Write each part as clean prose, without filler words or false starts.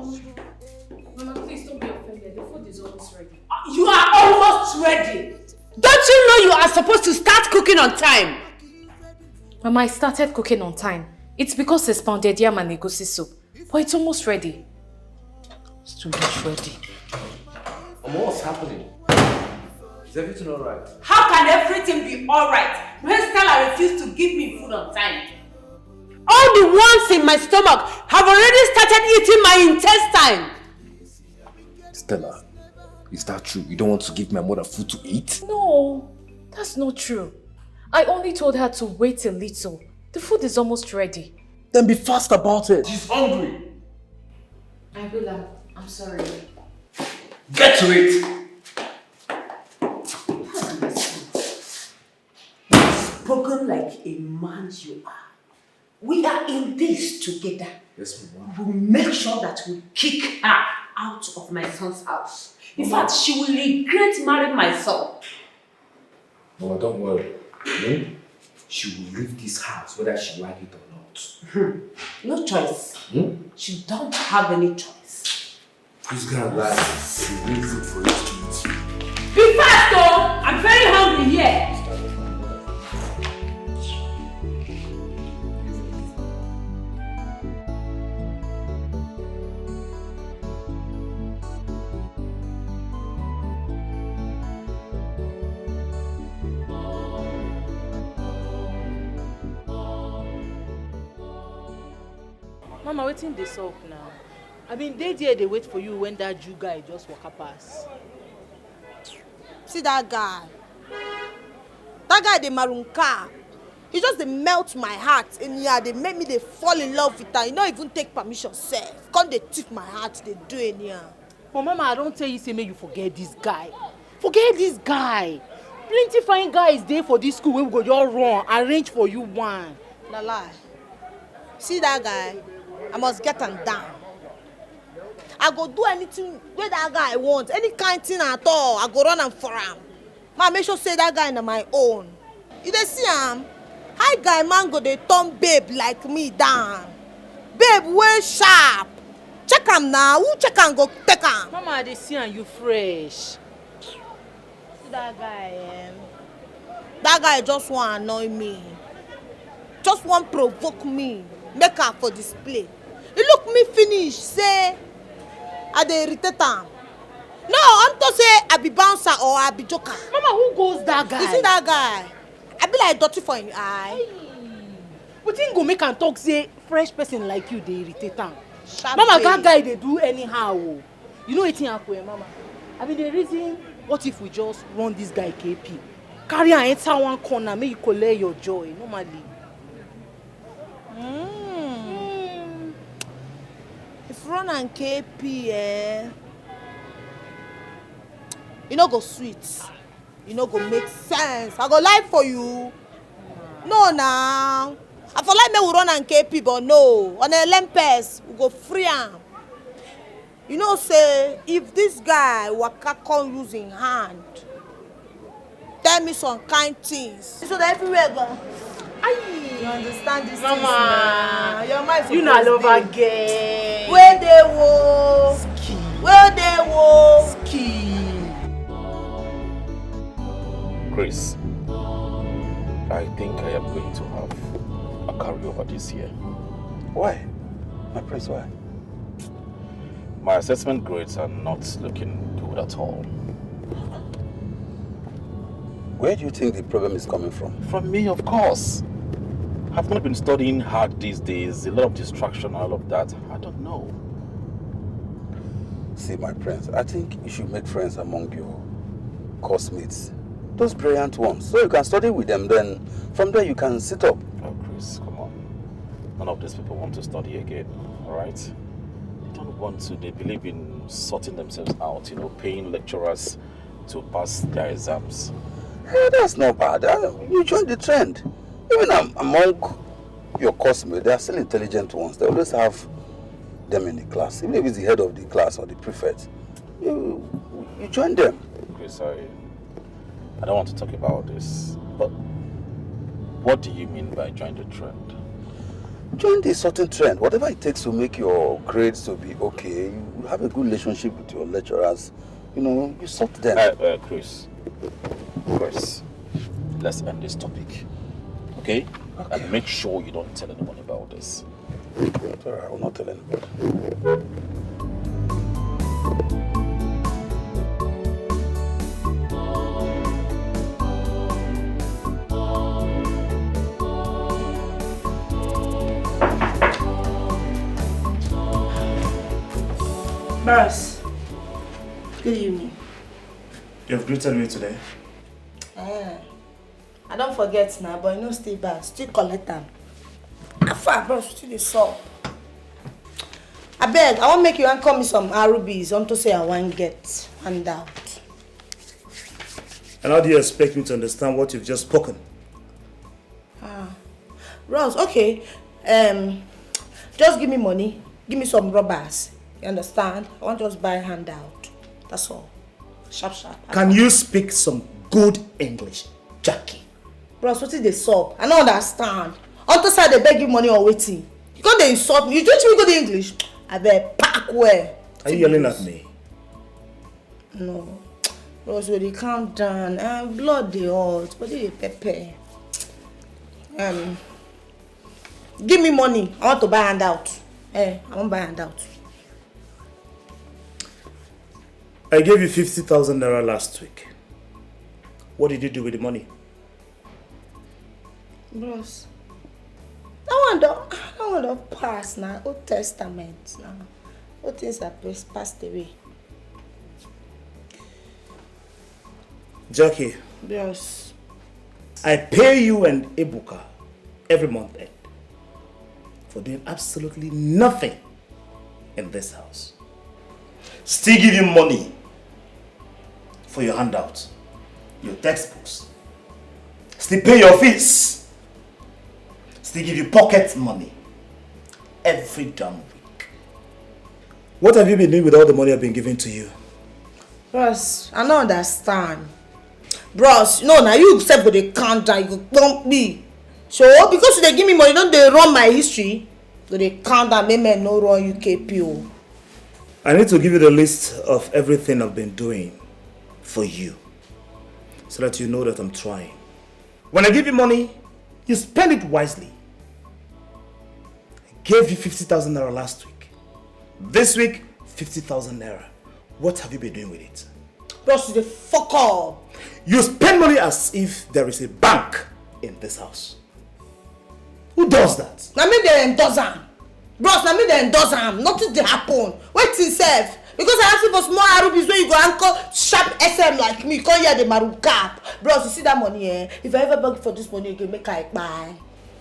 Mama, please don't be offended. The food is almost ready. You are almost ready. Don't you know you are supposed to start cooking on time? Mama, I started cooking on time. It's because it's pounded yam and egusi soup. But it's almost ready. It's too much ready. Mama, what's happening? Is everything alright? How can everything be alright when Stella refused to give me food on time? All the ones in my stomach have already started eating my intestine. Stella, is that true? You don't want to give my mother food to eat? No, that's not true. I only told her to wait a little. The food is almost ready. Then be fast about it. She's hungry. I will. I'm sorry. Get to it! Spoken like a man you are. We are in this together. Yes, Mama. We'll make sure that we kick her out of my son's house. In fact, she will regret marrying my son. Mama, don't worry. She will leave this house whether she like it or not. No choice. She don't have any choice. Who's gonna lie? She will food for you to eat. Be fast, though! I'm very hungry here. Mama, waiting this up now. I mean, they wait for you when that Jew guy just walk past. See that guy? That guy, the maroon car. He just they melt my heart. And yeah, they make me they fall in love with her. He don't even take permission, self. Can't they tip my heart? They do it, yeah. But Mama, I don't tell you, say, make you forget this guy. Forget this guy. Plenty fine guys there for this school where we go just run, arrange for you one. La lie. See that guy? I must get him down. I go do anything where that guy wants, any kind thing at all. I go run and for him. Ma, make sure say that guy na my own. You dey see him? Hi guy man go dey turn babe like me down. Babe way sharp. Check him now. Who check him go take him? Mama, they see and you fresh. See that guy, that guy just want annoy me. Just want provoke me. Make her for display. He look me finish, say, I dey irritate am. No, I'm to say I be bouncer or I be joker. Mama, who goes that guy? You see that guy? I be like dirty for him eye. But him go make am talk say fresh person like you dey irritate am. Sharp Mama, babe. that guy dey do anyhow. Oh. You know wetin happen, Mama? I mean the reason, what if we just run this guy KP? Carry am enter one corner, make you collect your joy normally. If run and KP, you no go sweet. You no go make sense. I go lie for you. No, now. I for like me we run and KP, but no. On a lempes, we go free am. You know, say, if this guy waka come using hand, tell me some kind things. So that everywhere go. You understand this? Mama, your mind you not love again. Where they wo? Ski. Where they wo? Ski. Grace, I think I am going to have a carryover this year. Why? My prince, why? My assessment grades are not looking good at all. Where do you think the problem is coming from? From me, of course. I've not been studying hard these days, a lot of distraction, all of that. I don't know. See, my prince, I think you should make friends among your course-mates. Those brilliant ones. So you can study with them, then from there you can sit up. Oh, Chris, come on. None of these people want to study again, all right? They don't want to. They believe in sorting themselves out, paying lecturers to pass their exams. Hey, that's not bad. You join the trend. Even among your course-mates, there are still intelligent ones. They always have them in the class. Even if it's the head of the class or the prefect, you join them. Chris, I don't want to talk about this, but what do you mean by join the trend? Join the certain trend. Whatever it takes to make your grades to be okay, you have a good relationship with your lecturers. You know, you sort them. Chris, let's end this topic, okay? And make sure you don't tell anyone about this. Sorry, I will not tell anybody. Boris, good evening. You've greeted me today. I don't forget now, but you know stay back, still collect them. How far, bros, still the sub. I beg, I want make you call me some rubies to say I want get handout. And how do you expect me to understand what you've just spoken? Bros, okay. Just give me money. Give me some rubbers. You understand? I want to just buy a handout. That's all. Sharp. Can you speak some good English, Jackie? Bros, what is the sub? I don't understand. On the side they beg you money or waiting. You can't they insult me. You don't even go to English. I bet pack where. Are you yelling at me? No. Bros, when they calm down, blood they hot, but they pepper. Give me money. I want to buy handout. I want to buy handout. I gave you 50,000 naira last week. What did you do with the money? Bros, that one don't pass now. Old Testament now. All things are passed away. Jackie. Bros. I pay you and Ebuka every month end for doing absolutely nothing in this house. Still give you money for your handouts, your textbooks. Still pay your fees. Still give you pocket money every damn week. What have you been doing with all the money I've been giving to you? Bros, I don't understand. Bros, no, now you said go they count down, you go bump me. So because they give me money, don't they run my history? Go they count down, make me no run UKPO. I need to give you the list of everything I've been doing for you, so that you know that I'm trying. When I give you money, you spend it wisely. I gave you 50,000 naira last week. This week, 50,000 naira. What have you been doing with it? Bros, the fuck up. You spend money as if there is a bank in this house. Who does that? Now me they endorse am. Bros, now me they endorse am. Nothing dey happen. Wait till self. Because I ask you for small Arabis where you go anchor sharp SM like me. You can't hear the maru cap. Bros, you see that money If I ever beg for this money, you can make I buy.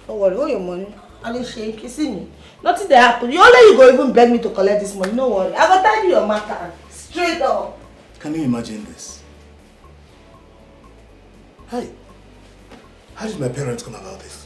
Don't worry, all your money. I dey shake, you see me. Nothing dey happen. You only you go even beg me to collect this money. No worry. I go tidy your matter. Straight up. Can you imagine this? Hi. How did my parents come about this?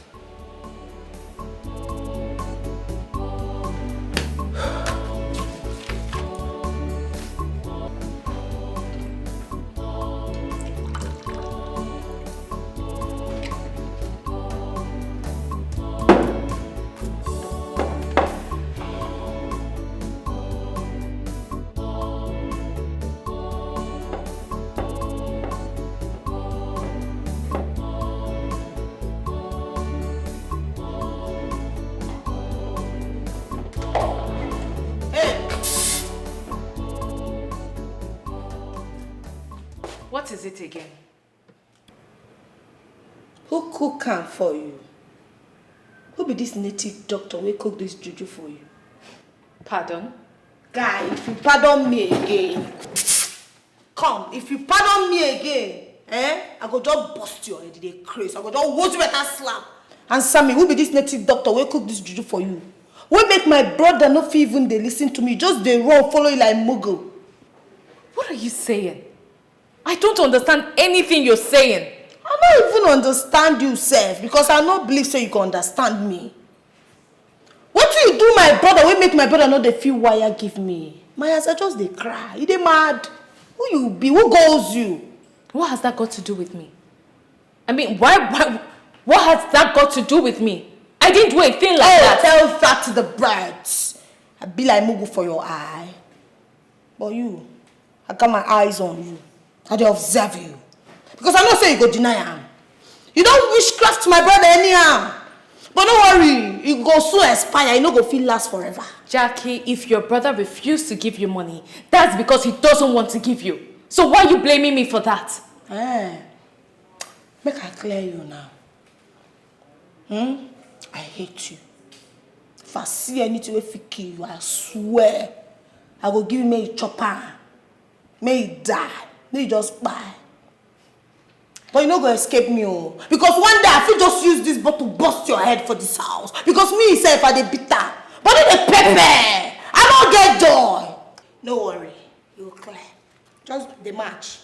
What is it again? Who cook am for you? Who be this native doctor wey cook this juju for you? Pardon? Guy, if you pardon me again, come, if you pardon me again, I go just bust your head, they crazy. I go just watch better slap. Answer me, who be this native doctor wey cook this juju for you? Wey make my brother no fit even dey listen to me, just dey run, follow you like mugu. What are you saying? I don't understand anything you're saying. I don't even understand you, sef, because I no believe so you can understand me. What do you do my brother wey make my brother no dey feel wire give me? My eyes are just dey cry. You dey mad? Who you be? Who goes you? What has that got to do with me? I mean, what has that got to do with me? I didn't do a thing like that. Tell that to the birds. I be like Mugu for your eye. But you, I got my eyes on you. I dey observe you. Because I know say you go deny him. You don't witchcraft my brother anyhow. But don't worry, you go soon expire, you no go feel last forever. Jackie, if your brother refused to give you money, that's because he doesn't want to give you. So why are you blaming me for that? Make I clear you now. I hate you. If I see anything wey fit kill you, I swear, I go give you may chopper. May he die. May he just buy. But you no go escape me, oh. Because one day I feel just use this bottle to bust your head for this house. Because me self I dey bitter. But it dey pepper. I don't get joy. No worry, you will clear. Just the march.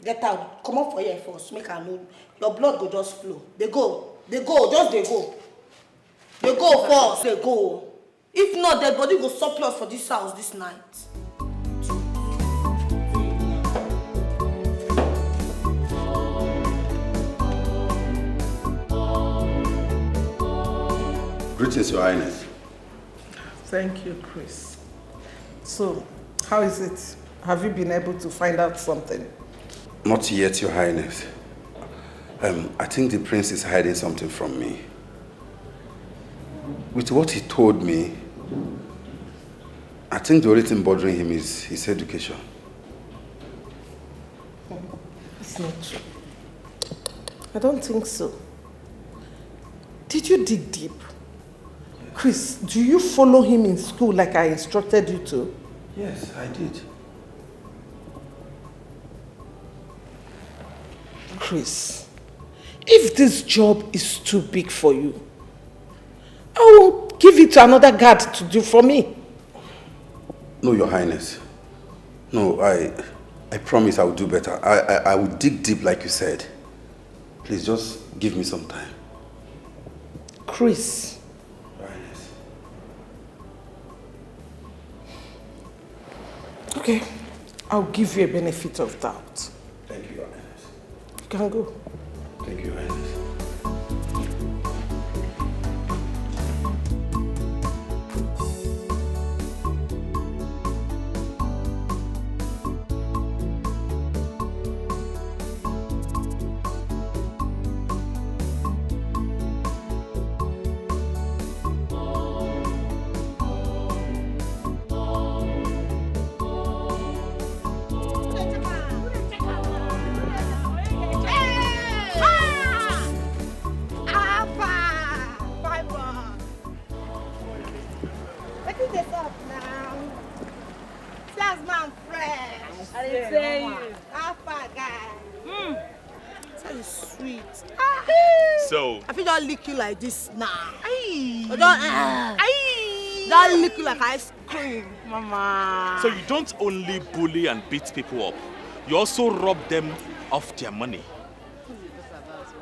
Get out. Come up for here first. Make I know. Your blood go just flow. They go. Just they go. They go first. They go. If not, their body go surplus for this house this night. Greetings, Your Highness. Thank you, Chris. So, how is it? Have you been able to find out something? Not yet, Your Highness. I think the prince is hiding something from me. With what he told me, I think the only thing bothering him is his education. It's not true. I don't think so. Did you dig deep? Chris, do you follow him in school like I instructed you to? Yes, I did. Chris, if this job is too big for you, I will give it to another guard to do for me. No, Your Highness. No, I promise I will do better. I will dig deep like you said. Please, just give me some time. Chris. Your Highness. Okay, I'll give you a benefit of doubt. Thank you, Your Highness. You can go. Thank you, Your Highness. Lick you like this now. Don't lick you like ice cream, mama. So you don't only bully and beat people up, you also rob them of their money.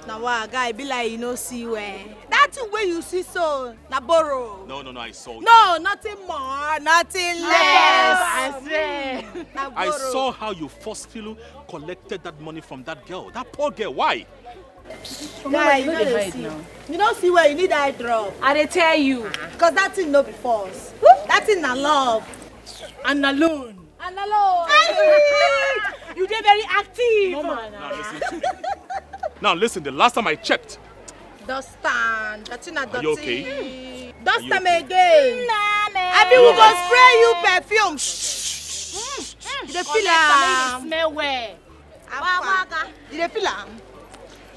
Now what guy be like you know see where? That thing where you see so na borrow. No, I saw you. No, nothing more, nothing less. I saw how you forcefully collected that money from that girl. That poor girl, why? Guy, you know they see. You don't see where you need eye drop. I dey tell you. Because that thing no be false. That thing na love. And alone. You dey very active. Now listen to me. Now listen, the last time I checked. Dustan. That thing na dirty. Are you okay? Dust them again. I think we go spray you perfume. You dey feel am. Smell well. You dey feel am.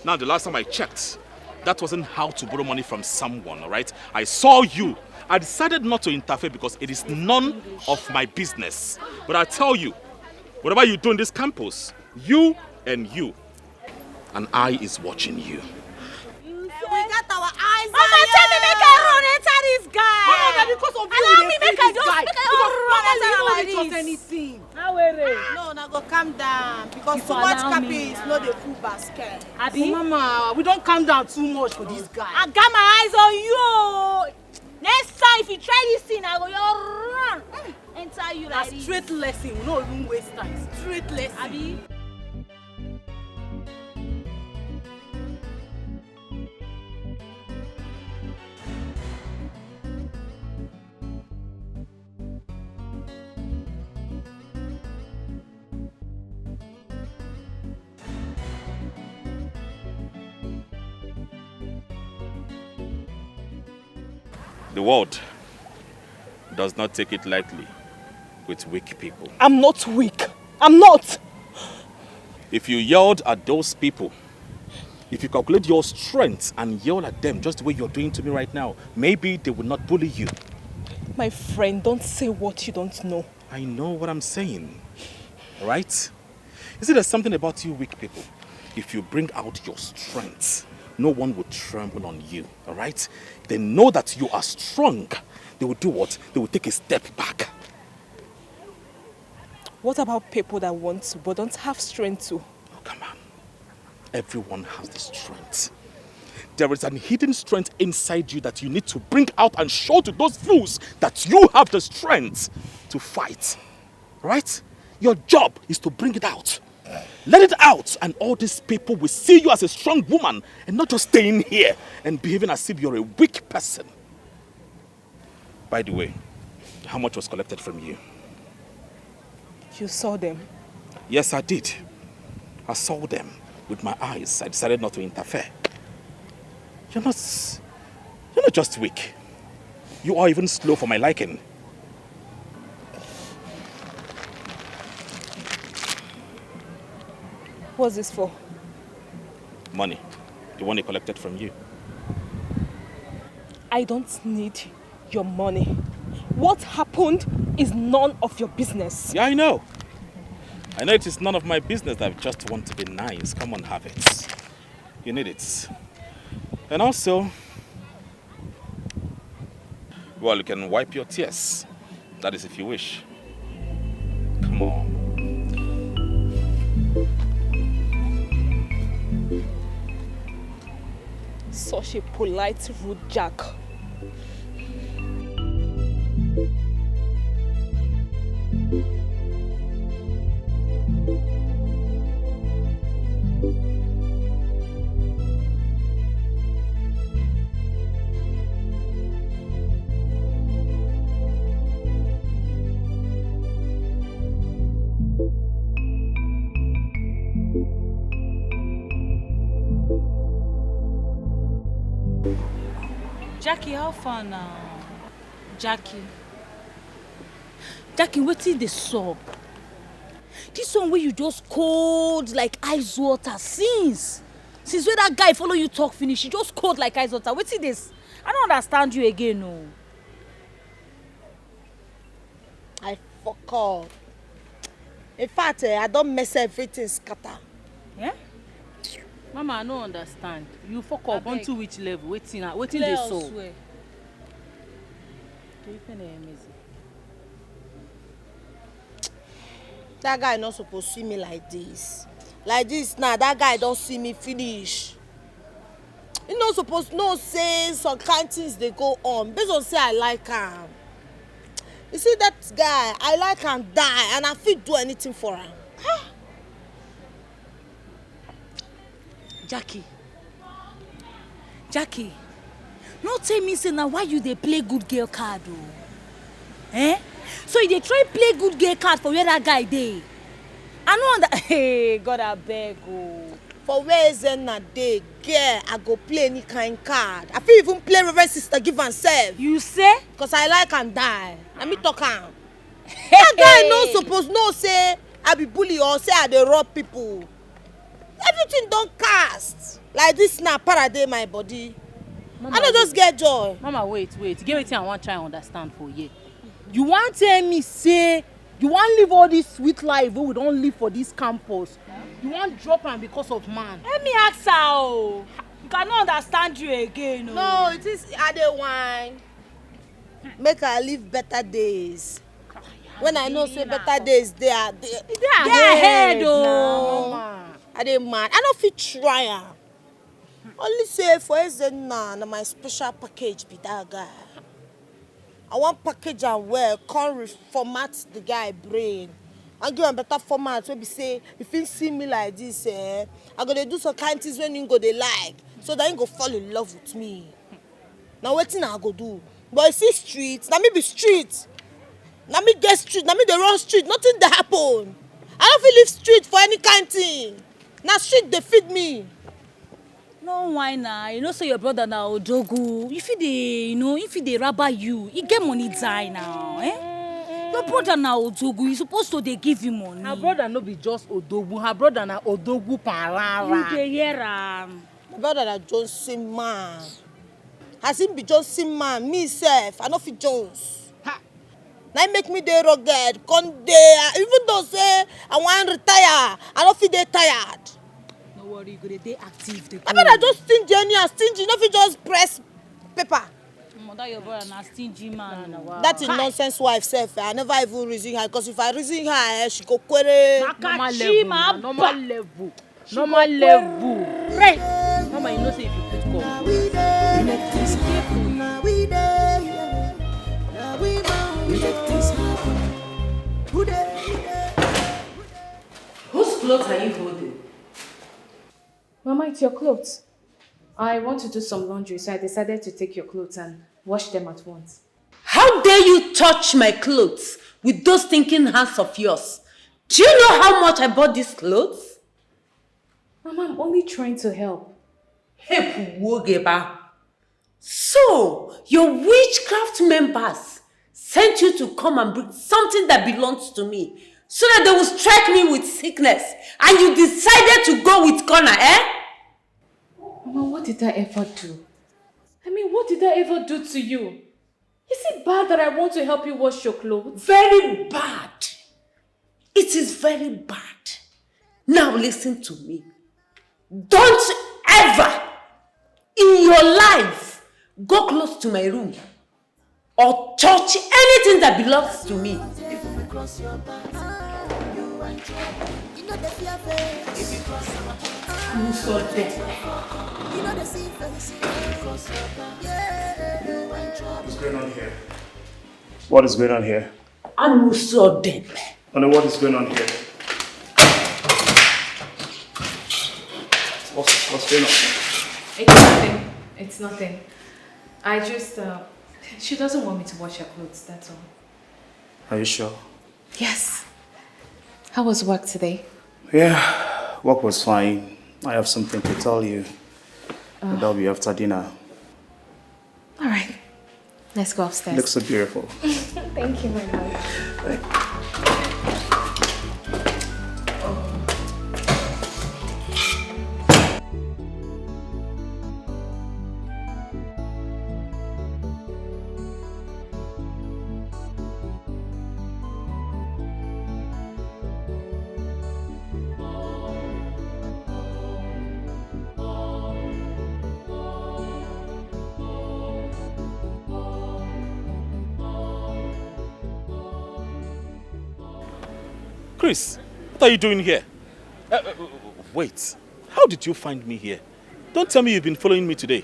Now, the last time I checked, that wasn't how to borrow money from someone, all right? I saw you. I decided not to interfere because it is none of my business. But I tell you, whatever you do in this campus, you and you, an eye is watching you. We got our eyes on Mama, tell me make I run enter this guy. Mama, because of you, allow me make I just Mama, enter you anything. No, now go calm down because too much capping is not the full basket. Abi? Mama, we don't calm down too much for this guy. I got my eyes on you. Next time if you try this thing, I go run. Enter you like this. Straight lesson, no even waste time. Straight lesson. Abi? The world does not take it lightly with weak people. I'm not weak. I'm not. If you yelled at those people, if you calculate your strength and yell at them just the way you're doing to me right now, maybe they will not bully you. My friend, don't say what you don't know. I know what I'm saying, right? You see, there's something about you weak people. If you bring out your strength, no one will tremble on you, all right? They know that you are strong. They will do what? They will take a step back. What about people that want to but don't have strength to? Oh, come on. Everyone has the strength. There is an hidden strength inside you that you need to bring out and show to those fools that you have the strength to fight, right? Your job is to bring it out. Let it out, and all these people will see you as a strong woman and not just staying here and behaving as if you're a weak person. By the way, how much was collected from you? You saw them? Yes, I did. I saw them with my eyes. I decided not to interfere. You're not just weak. You are even slow for my liking. What's this for? Money. The one they collected from you. I don't need your money. What happened is none of your business. Yeah, I know. I know it is none of my business. I just want to be nice. Come on, have it. You need it. And also, well, you can wipe your tears. That is if you wish. Come on. Such a polite, rude jack. Jackie, how far now? Jackie, wetin dey sup? This one where you just cold like ice water since where that guy follow you talk finish, you just cold like ice water. Wetin this? I don't understand you again, no. I fuck up. In fact, I don't mess everything scatter. Yeah? Mama, I no understand. You fuck up unto which level? Wetin dey so? That guy not supposed to see me like this. Like this now, that guy don't see me finish. He not supposed to know say some kind things they go on. Based on say I like him. You see that guy, I like him die and I fit do anything for him. Jackie, no tell me say now why you dey play good girl card o? Eh? So you dey try play good girl card for where that guy dey? I no under. Hey, God abeg o. For where is na dey, girl, I go play any kind card. I fit even play Reverend Sister Give and Serve. You say? Cause I like and die. Let me talk am. That guy no suppose know say I be bully or say I dey rob people. Everything don cast. Like this na paradigm my body. Mama, I don't just get joy. Mama, wait. Get wetin I want try understand for you. You want tell me say you want live all this sweet life wey we don live for this campus? You want drop am because of man? Let me ask her o. You cannot understand you again o. No, it is I dey whine. Make I live better days. When I know say better days dey ahead o. I dey mad. I no fit try am. Only say for Ezenna na my special package be that guy. I want package am well, come reformat the guy brain. I give am better format wey be say if he see me like this, I go dey do some kind things when he go dey like, so that he go fall in love with me. Now wetin I go do? But you see street, na me be street. Na me get street, na me dey run street, nothing dey happen. I don't fit leave street for any kind thing. Na street dey feed me. No, why now? You know, so your brother now, Odogu. If they rabba you, he get money die now, eh? Your brother now, Odogu, you supposed to they give him money. Her brother no be just Odogu. Her brother na Odogu Parara. You dey hear My brother na Johnson man. Has him be Johnson man? Me self, I no fit Jones. Now make me dey rugged, con dey. Even though say I want retire, I no fit dey tired. No worry, you go dey active. My brother just stingy and stingy. No fit just press paper. That your brother na stingy man. That is nonsense wife self. I never even reason her because if I reason her, she go query. Normal level. Right. Mama, you know say if you put call. Whose clothes are you holding? Mama, it's your clothes. I want to do some laundry, so I decided to take your clothes and wash them at once. How dare you touch my clothes with those stinking hands of yours? Do you know how much I bought these clothes? Mama, I'm only trying to help. So, your witchcraft members sent you to come and bring something that belongs to me so that they will strike me with sickness, and you decided to go with corner, eh? Mama, what did I ever do? I mean, what did I ever do to you? Is it bad that I want to help you wash your clothes? Very bad. It is very bad. Now listen to me. Don't ever in your life go close to my room or touch anything that belongs to me. I'm so dead. What's going on here? What is going on here? I'm so dead. Honey, what is going on here? What's going on? It's nothing. It's nothing. I just, she doesn't want me to wash her clothes, that's all. Are you sure? Yes. How was work today? Yeah, work was fine. I have something to tell you. But that'll be after dinner. All right. Let's go upstairs. Looks so beautiful. Thank you very much. Chris, what are you doing here? Wait, how did you find me here? Don't tell me you've been following me today.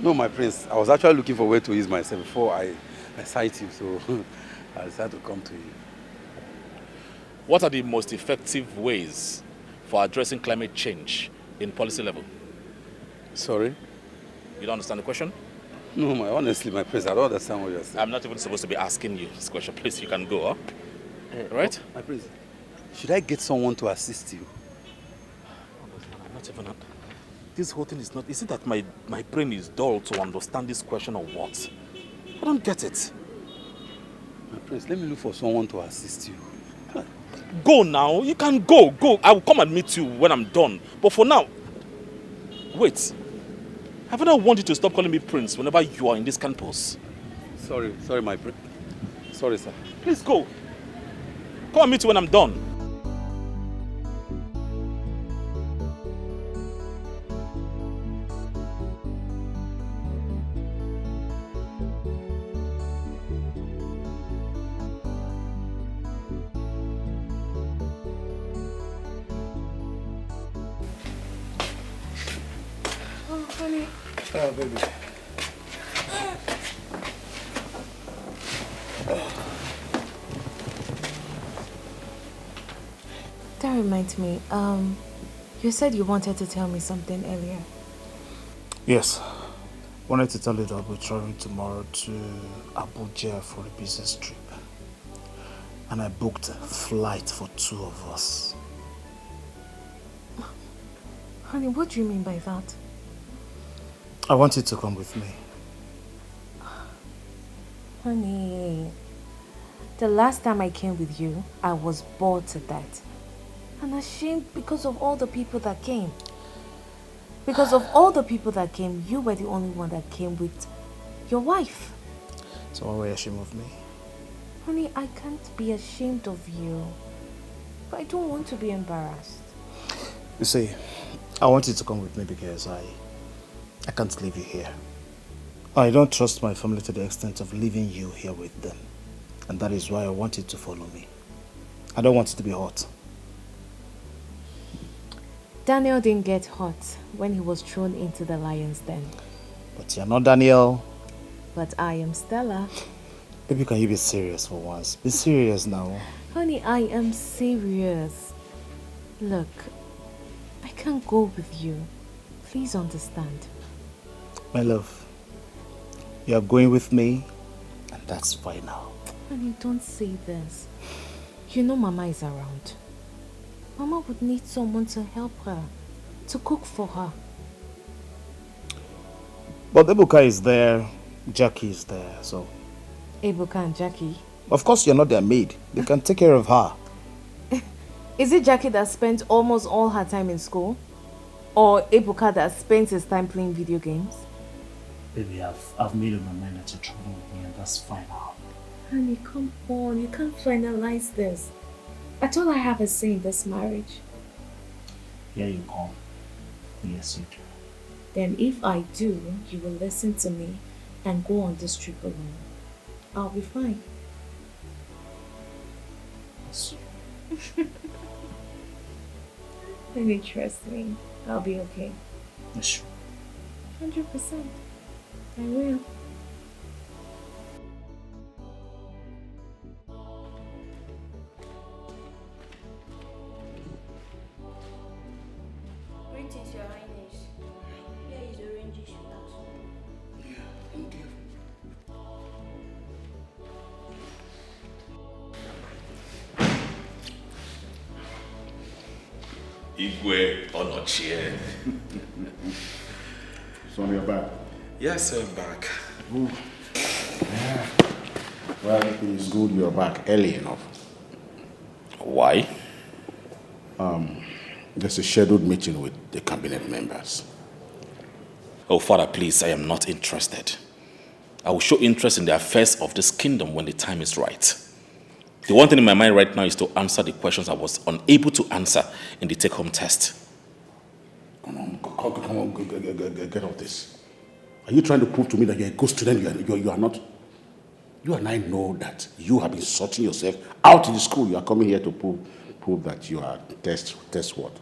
No, my prince. I was actually looking for where to ease myself before I sight you, so I decided to come to you. What are the most effective ways for addressing climate change in policy level? Sorry? You don't understand the question? No, honestly, my prince, I don't understand what you're saying. I'm not even supposed to be asking you this question. Please, you can go, huh? Right? My prince, should I get someone to assist you? I'm not even... This whole thing is not... Is it that my brain is dull to understand this question or what? I don't get it. My prince, let me look for someone to assist you. Go now. You can go. Go. I will come and meet you when I'm done. But for now... Wait. Have I not want you to stop calling me prince whenever you are in this campus? Sorry, my prince. Sorry, sir. Please go. Come and meet you when I'm done. Oh, honey. Oh, baby. That reminds me, you said you wanted to tell me something earlier. Yes. Wanted to tell you that I'll be traveling tomorrow to Abuja for a business trip. And I booked a flight for 2 of us. Honey, what do you mean by that? I want you to come with me. Honey, the last time I came with you, I was bored to death. And ashamed because of all the people that came. Because of all the people that came, you were the only one that came with your wife. So why were you ashamed of me? Honey, I can't be ashamed of you. But I don't want to be embarrassed. You see, I want you to come with me because I can't leave you here. I don't trust my family to the extent of leaving you here with them. And that is why I want you to follow me. I don't want it to be hot. Daniel didn't get hot when he was thrown into the lion's den. But you're not Daniel. But I am Stella. Baby, can you be serious for once? Be serious now. Honey, I am serious. Look, I can't go with you. Please understand. My love, you are going with me, and that's final. Honey, don't say this. You know Mama is around. Mama would need someone to help her, to cook for her. But Ebuka is there, Jackie is there, so... Ebuka and Jackie? Of course you're not their maid. They can take care of her. Is it Jackie that spent almost all her time in school? Or Ebuka that spends his time playing video games? Baby, I've made up my mind that you're traveling with me, and that's final. Honey, come on. You can't finalize this. That's all I have a say in this marriage. Here you come. Yes, you do. Then if I do, you will listen to me and go on this trip alone. I'll be fine. Yes. Honey, trust me. I'll be okay. Yes. 100%. I will. Greetings, Your Highness. Here is orange juice. Igwe Onochie. So you're back? Yes, I'm back. Ooh. Yeah. Well, it's good you're back early enough. Why? There's a scheduled meeting with the cabinet members. Oh, Father, please, I am not interested. I will show interest in the affairs of this kingdom when the time is right. The one thing in my mind right now is to answer the questions I was unable to answer in the take-home test. Come on, get off this. Are you trying to prove to me that you're a good student? You are not. You and I know that you have been sorting yourself out in the school. You are coming here to prove that you are test what?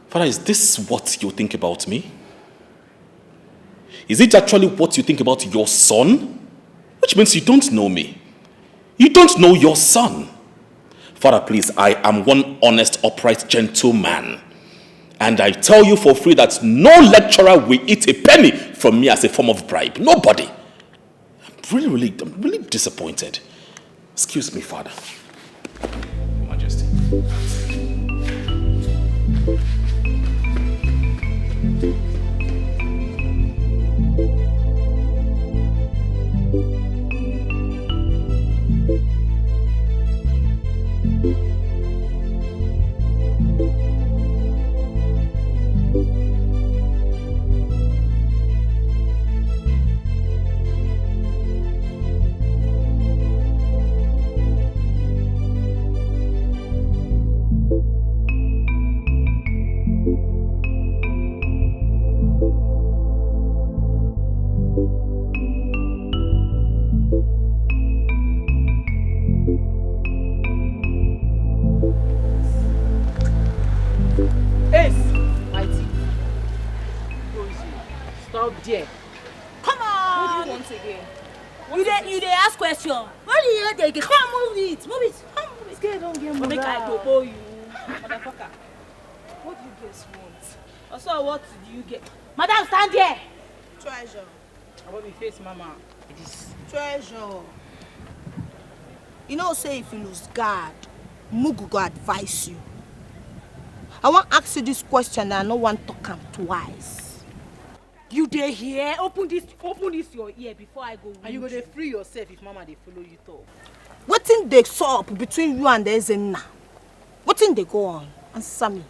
Father, is this what you think about me? Is it actually what you think about your son? Which means you don't know me. You don't know your son. Father, please, I am one honest, upright gentleman. And I tell you for free that no lecturer will eat a penny from me as a form of bribe. Nobody. I'm really disappointed. Excuse me, Father. Your Majesty. There. Come on! What do you want again? You dey ask question. What do you want again? Come move it. Come move it. Girl, don't get But make I mad. go you. Motherfucker. What do you guys want? Also, what do you get? Madam, stand there. Treasure. I want me face mama. This. Treasure. You know, say if you lose guard, Mugu go advise you. I want to ask you this question and I don't want to come twice. You dey here? Open this your ear before I go. And you go to free yourself if mama they follow you talk. Wetin dey sup between you and Ezenna? Wetin dey go on? Answer me.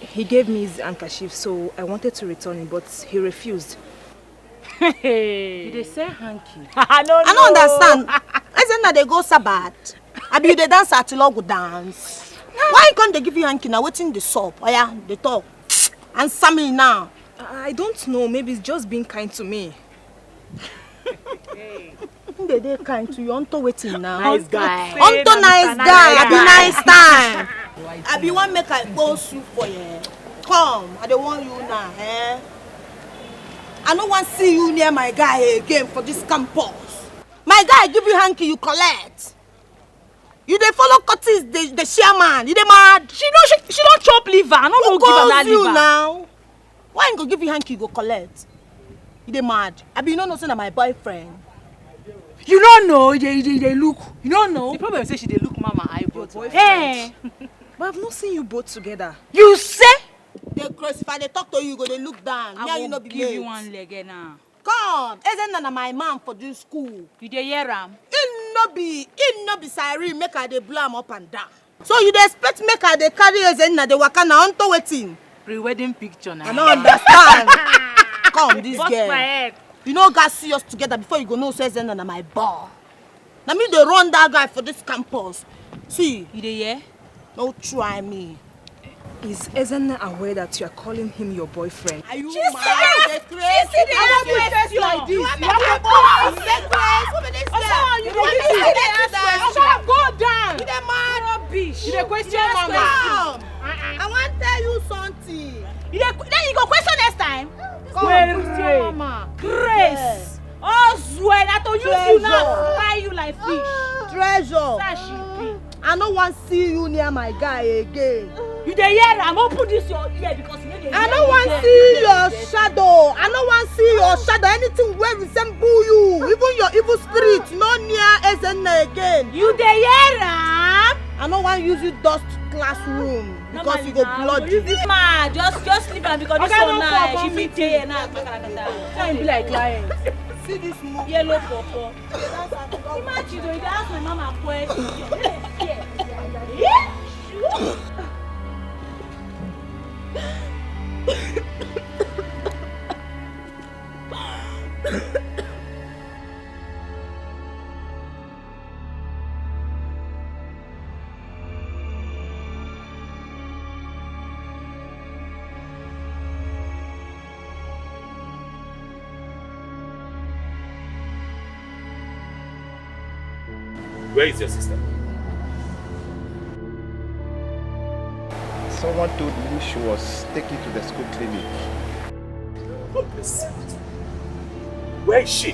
He gave me his handkerchief, so I wanted to return it, but he refused. Hey. You dey say hanky? I don't understand. Ezenna they go Sabbath. Abi you dey dance at Logo dance. Why can't they give you hanky now? Wetin dey sup? Oh yeah, they talk. Answer me now. I don't know. Maybe it's just being kind to me. They kind to you. Onto waiting now. Nice guy. Onto nice guy. I be nice time. I be one make I go soup for you. Come, I don't want you now. I don't want to see you near my guy again for this campus. My guy give you hanky, you collect. You dey follow Curtis, the chairman. You dey mad? She don't chop liver. I don't go give her that liver. You now? Why you go give you hanky, you go collect? You dey mad? I be you don't know say na my boyfriend. You don't know. They look. You don't know. The problem is say she dey look mama eyebrow. Hey. But I've not seen you both together. You say? They cross. If I dey talk to you, you go dey look down. I you will be give mate. you one leg now. Come, Ezenna na my man for this school. You dey hear am? He no be siren make I dey blow am up and down. So you dey expect make I dey carry Ezenna dey waka na onto wetin? Pre-wedding picture now. I no understand. Come, this Bust girl. my head. You know guys see us together before you go know say Ezenna na my boy. Na me dey run that guy for this campus. See, You dey hear? no try me. Is Ezenna aware that you are calling him your boyfriend? Are you She mad? said- Dey crazy. she said I don't they be ask face question. like this. You You want want me me to to go? say grace? Who be this Osa, girl? you You want dey me to say say they grace? ask question. Go down. You dey mad? Rubbish. You dey question Yes, mama. ma'am. I want to tell you something. Then you go question next time. Come, Wait. mama. Grace. Oh, swear that to use you now, fry you like fish. Treasure. That she be. I no want see you near my guy again. You dey hear am? Open this your ear because you know dey hear I no want see your shadow. I no want see your shadow. Anything wey resemble you, even your evil spirit, no near Ezenna again. You dey hear am? I no want use you dust classroom because you go bloody. You this man just leave am because this Okay, one no now problem. she fit dey here now. Can't be like client. See this movie. Yellow pawpaw. Imagine though, you dey ask my mama question. You dey fear. Yeah? Sure. Where is your sister? Someone told me she was taken to the school clinic. God bless you. Where is she?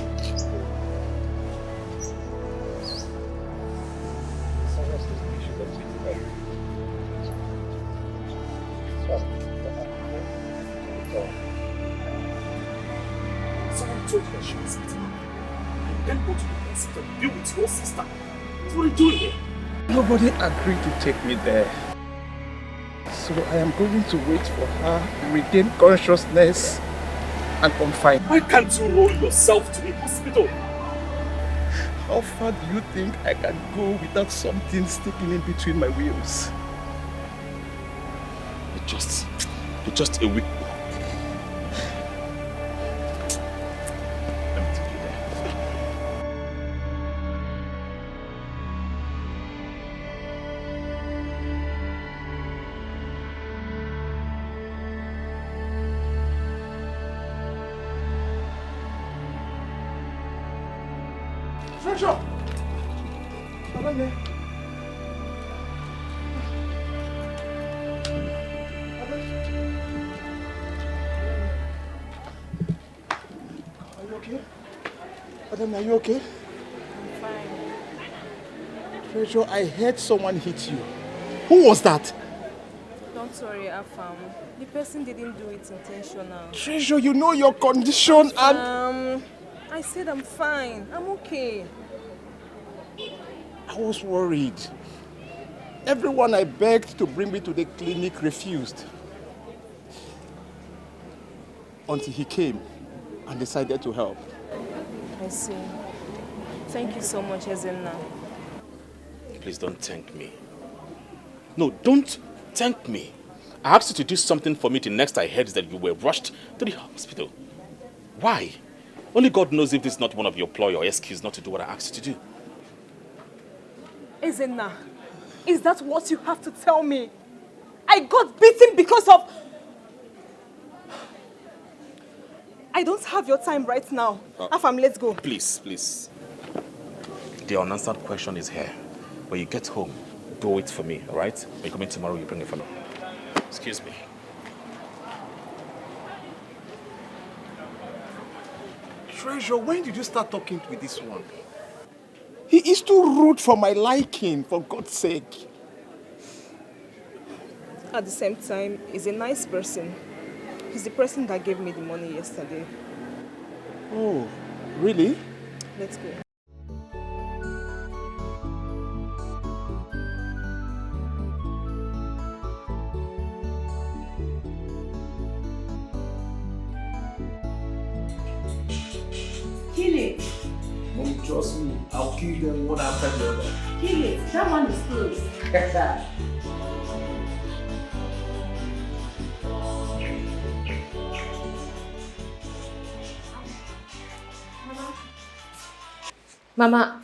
Someone told her she was sick. And then go to the hospital and be with your sister. What are you doing here? Nobody agreed to take me there. So I am going to wait for her to regain consciousness and confine. Why can't you roll yourself to the hospital? How far do you think I can go without something sticking in between my wheels? You're just a weak boy. Let me take you there. Treasure! Are you okay? Adam, are you okay? I'm fine. Treasure, I heard someone hit you. Who was that? Don't worry, Afam. The person didn't do it intentional. Treasure, you know your condition and... I said I'm fine. I'm okay. I was worried. Everyone I begged to bring me to the clinic refused. Until he came and decided to help. I see. Thank you so much, Ezenna. Please don't thank me. No, don't thank me. I asked you to do something for me the next I heard that you were rushed to the hospital. Why? Only God knows if this is not one of your ploy or excuse not to do what I asked you to do. Ezenna, is that what you have to tell me? I got beaten because of... I don't have your time right now. Afam, let's go. Please, please. The unanswered question is here. When you get home, do wait for me, all right? When you come in tomorrow, you bring a fellow. Excuse me. Treasure, when did you start talking with this one? He is too rude for my liking, for God's sake. At the same time, he's a nice person. He's the person that gave me the money yesterday. Oh, really? Let's go. Kill it. Mom, trust me. I'll kill them one after the other. Kill it. That one is closed. Mama,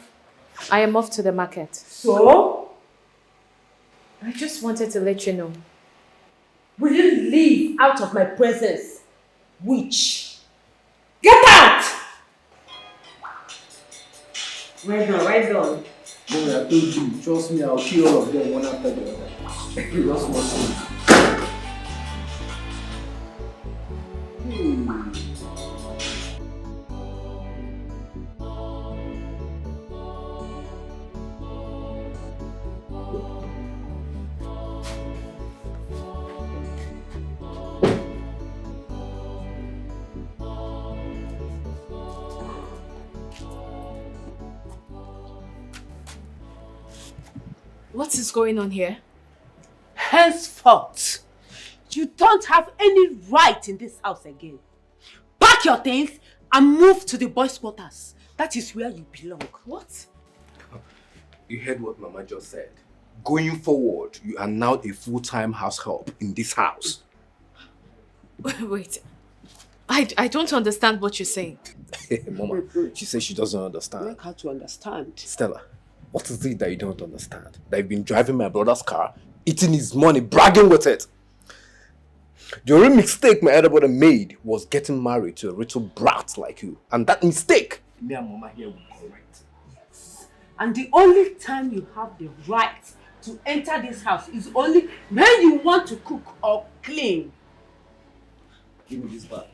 I am off to the market. So? I just wanted to let you know. Will you leave out of my presence? Witch. Get out! Well done, well done. Mommy, I told you. Trust me, I'll kill all of them one after the other. That's what's What is going on here? Henceforth, you don't have any right in this house again. Pack your things and move to the boys' quarters. That is where you belong. What? You heard what Mama just said. Going forward, you are now a full-time house help in this house. Wait. I don't understand what you're saying. Mama, she says she doesn't understand. Make her to understand. Stella, what is it that you don't understand? That you've been driving my brother's car, eating his money, bragging with it. The only mistake my elder brother made was getting married to a little brat like you. And that mistake, me and Mama here will correct. And the only time you have the right to enter this house is only when you want to cook or clean. Give me this bag.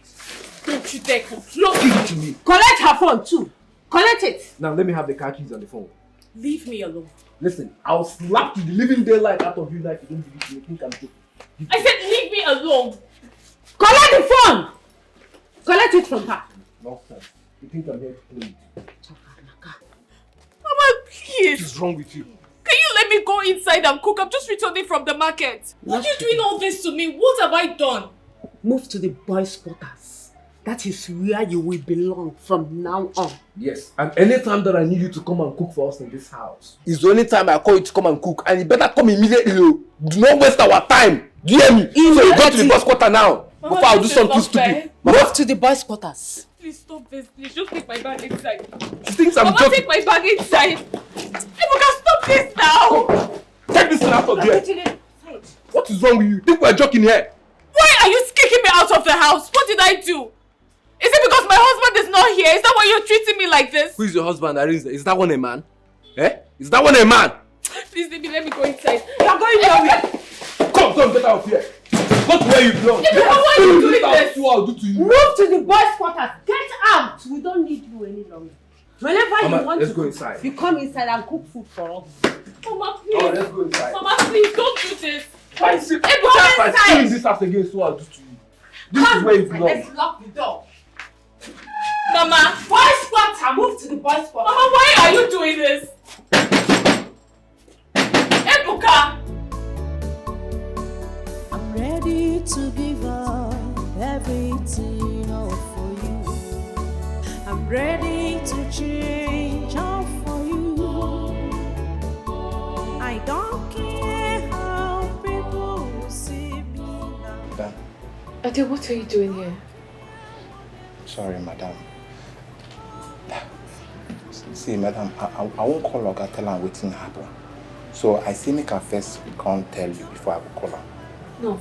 Don't you dare come close. Give it to me. Collect her phone too. Collect it. Now let me have the car keys on the phone. Leave me alone. Listen, I'll slap the living daylight out of you like you don't believe me. You think I'm joking. I said leave me alone. Collect the phone. Collect it from her. Nonsense. You think I'm here to play? Mama, please. What is wrong with you? Can you let me go inside and cook? I'm just returning from the market. Why are you doing all this to me? What have I done? Move to the boys' quarters. That is where you will belong from now on. Yes, and anytime that I need you to come and cook for us in this house is the only time I call you to come and cook, and you better come immediately. Do not waste our time. Do you hear me? So you go to the boys' quarter now. Mama, before I do something stupid. Move to the boys' quarters. Please stop this. Please just take my bag inside. She thinks I'm Mama, joking. take my bag inside. Ebuka, stop this now. Take this thing out of here. What is wrong with you? Think we're joking here? Why are you kicking me out of the house? What did I do? Is it because my husband is not here? Is that why you're treating me like this? Who is your husband, Arinze? Is that one a man? Eh? Is that one a man? Please, baby, let me go inside. You're going nowhere. Come, get out of here. Go to where you belong. Ebuka, why are you doing this? What I'll do to you. Move to the boys' quarters. Get out. We don't need you any longer. Whenever Mama, you want let's to go cook, inside. you come inside and cook food for us. Mama, please. Oh, let's go inside. Mama, please, don't do this. If I see Ebuka, in this house again, so I'll do to you. This is where you belong. Let's lock the door. Mama. Boys' quarter. Move to the boys' quarter. Mama, why are you doing this? Ebuka. to give up everything all for you. I'm ready to change all for you. I don't care how people will see me now. Ade, what are you doing here? Sorry, madam. See, madam, I won't call Oga tell her waiting happen. So I say make her first come tell you before I will call her. No.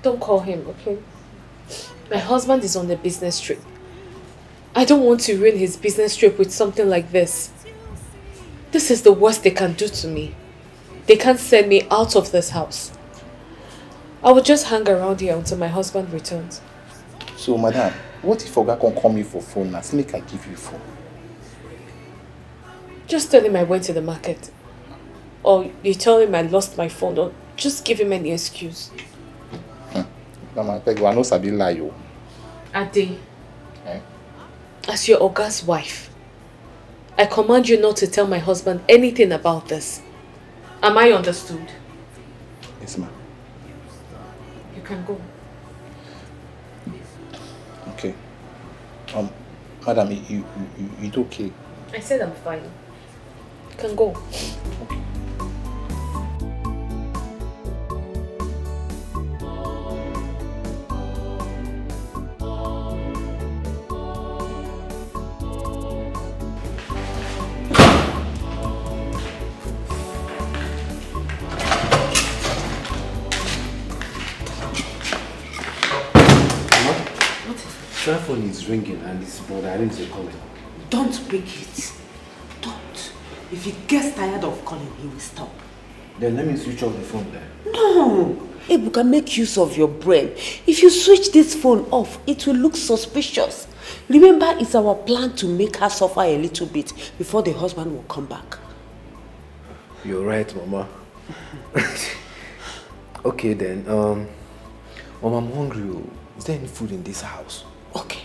Don't call him, okay? My husband is on a business trip. I don't want to ruin his business trip with something like this. This is the worst they can do to me. They can't send me out of this house. I will just hang around here until my husband returns. So, madam, what if Oga can call me for phone and make I give you phone? Just tell him I went to the market. Or you tell him I lost my phone, or just give him any excuse. Mama, I beg you, I know Sabi lie you. Ade, as your Oga's wife, I command you not to tell my husband anything about this. Am I understood? Yes, ma'am. You can go. Okay. Madam, you okay? I said I'm fine. You can go. Okay. My phone is ringing and this brother Arin's calling. Don't pick it. Don't. If he gets tired of calling, he will stop. Then let me switch off the phone then. No. Ebuka, make use of your brain. If you switch this phone off, it will look suspicious. Remember, it's our plan to make her suffer a little bit before the husband will come back. You're right, Mama. Okay then, Mom, I'm hungry. Is there any food in this house? Okay.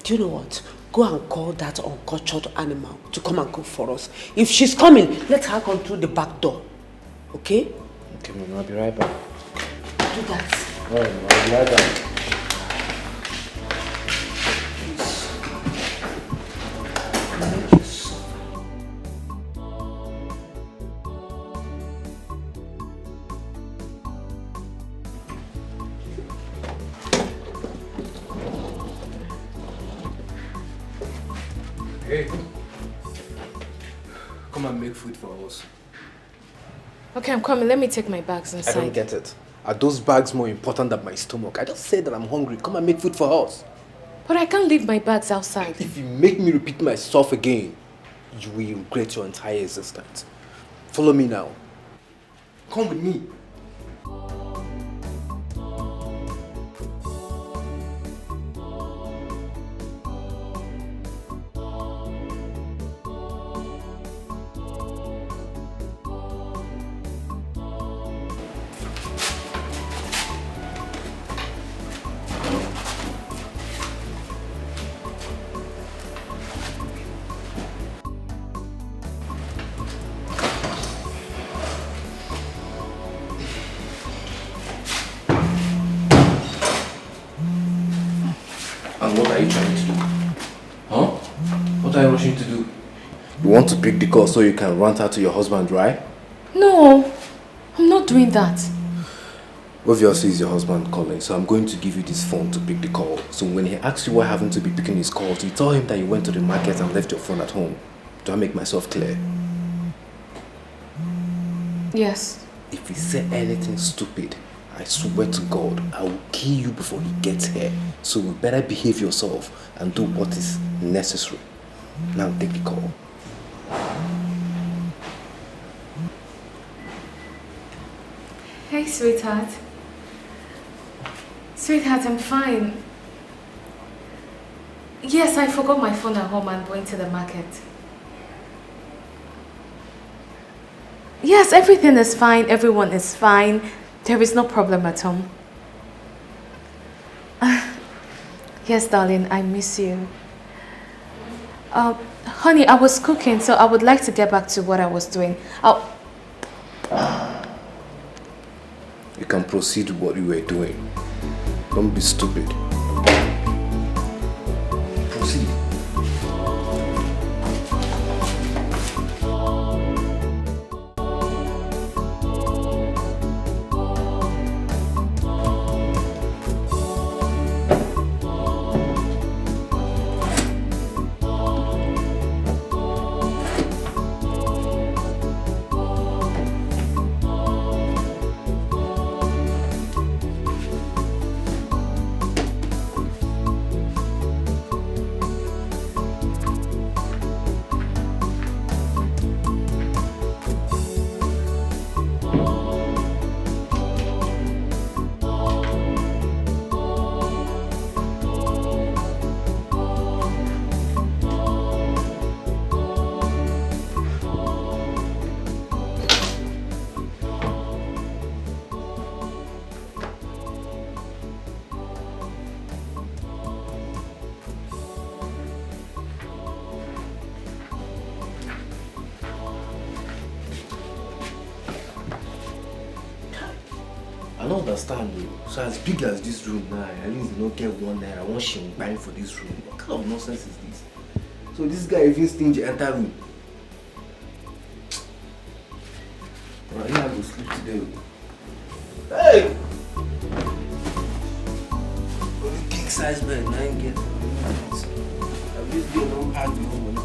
Do you know what? Go and call that uncultured animal to come and cook for us. If she's coming, let her come through the back door. Okay? Okay, Mama, I'll be right back. Do that. Alright, Mama, I'll be right back. Hey, come and make food for us. Okay, I'm coming. Let me take my bags inside. I don't get it. Are those bags more important than my stomach? I just said that I'm hungry. Come and make food for us. But I can't leave my bags outside. If you make me repeat myself again, you will regret your entire existence. Follow me now. Come with me. And what are you trying to do? Huh? What are you rushing to do? You want to pick the call so you can run out to your husband, right? No, I'm not doing that. Obviously, it's your husband calling, so I'm going to give you this phone to pick the call. So when he asks you why haven't to be picking his calls, you tell him that you went to the market and left your phone at home. Do I make myself clear? Yes. If he said anything stupid, I swear to God, I will kill you before he gets here. So you better behave yourself and do what is necessary. Now take the call. Hey, sweetheart. Sweetheart, I'm fine. Yes, I forgot my phone at home and went to the market. Yes, everything is fine. Everyone is fine. There is no problem at home. Yes, darling, I miss you. Honey, I was cooking, so I would like to get back to what I was doing. you can proceed with what you were doing. Don't be stupid. Proceed. I don't understand though. So as big as this room now, at least you don't get 1 naira, 1 shilling buying for this room. What kind of nonsense is this? So this guy even stingy enter room. Right, I go sleep today. Hey! Only king size bed, now I get at least they don't have the home money.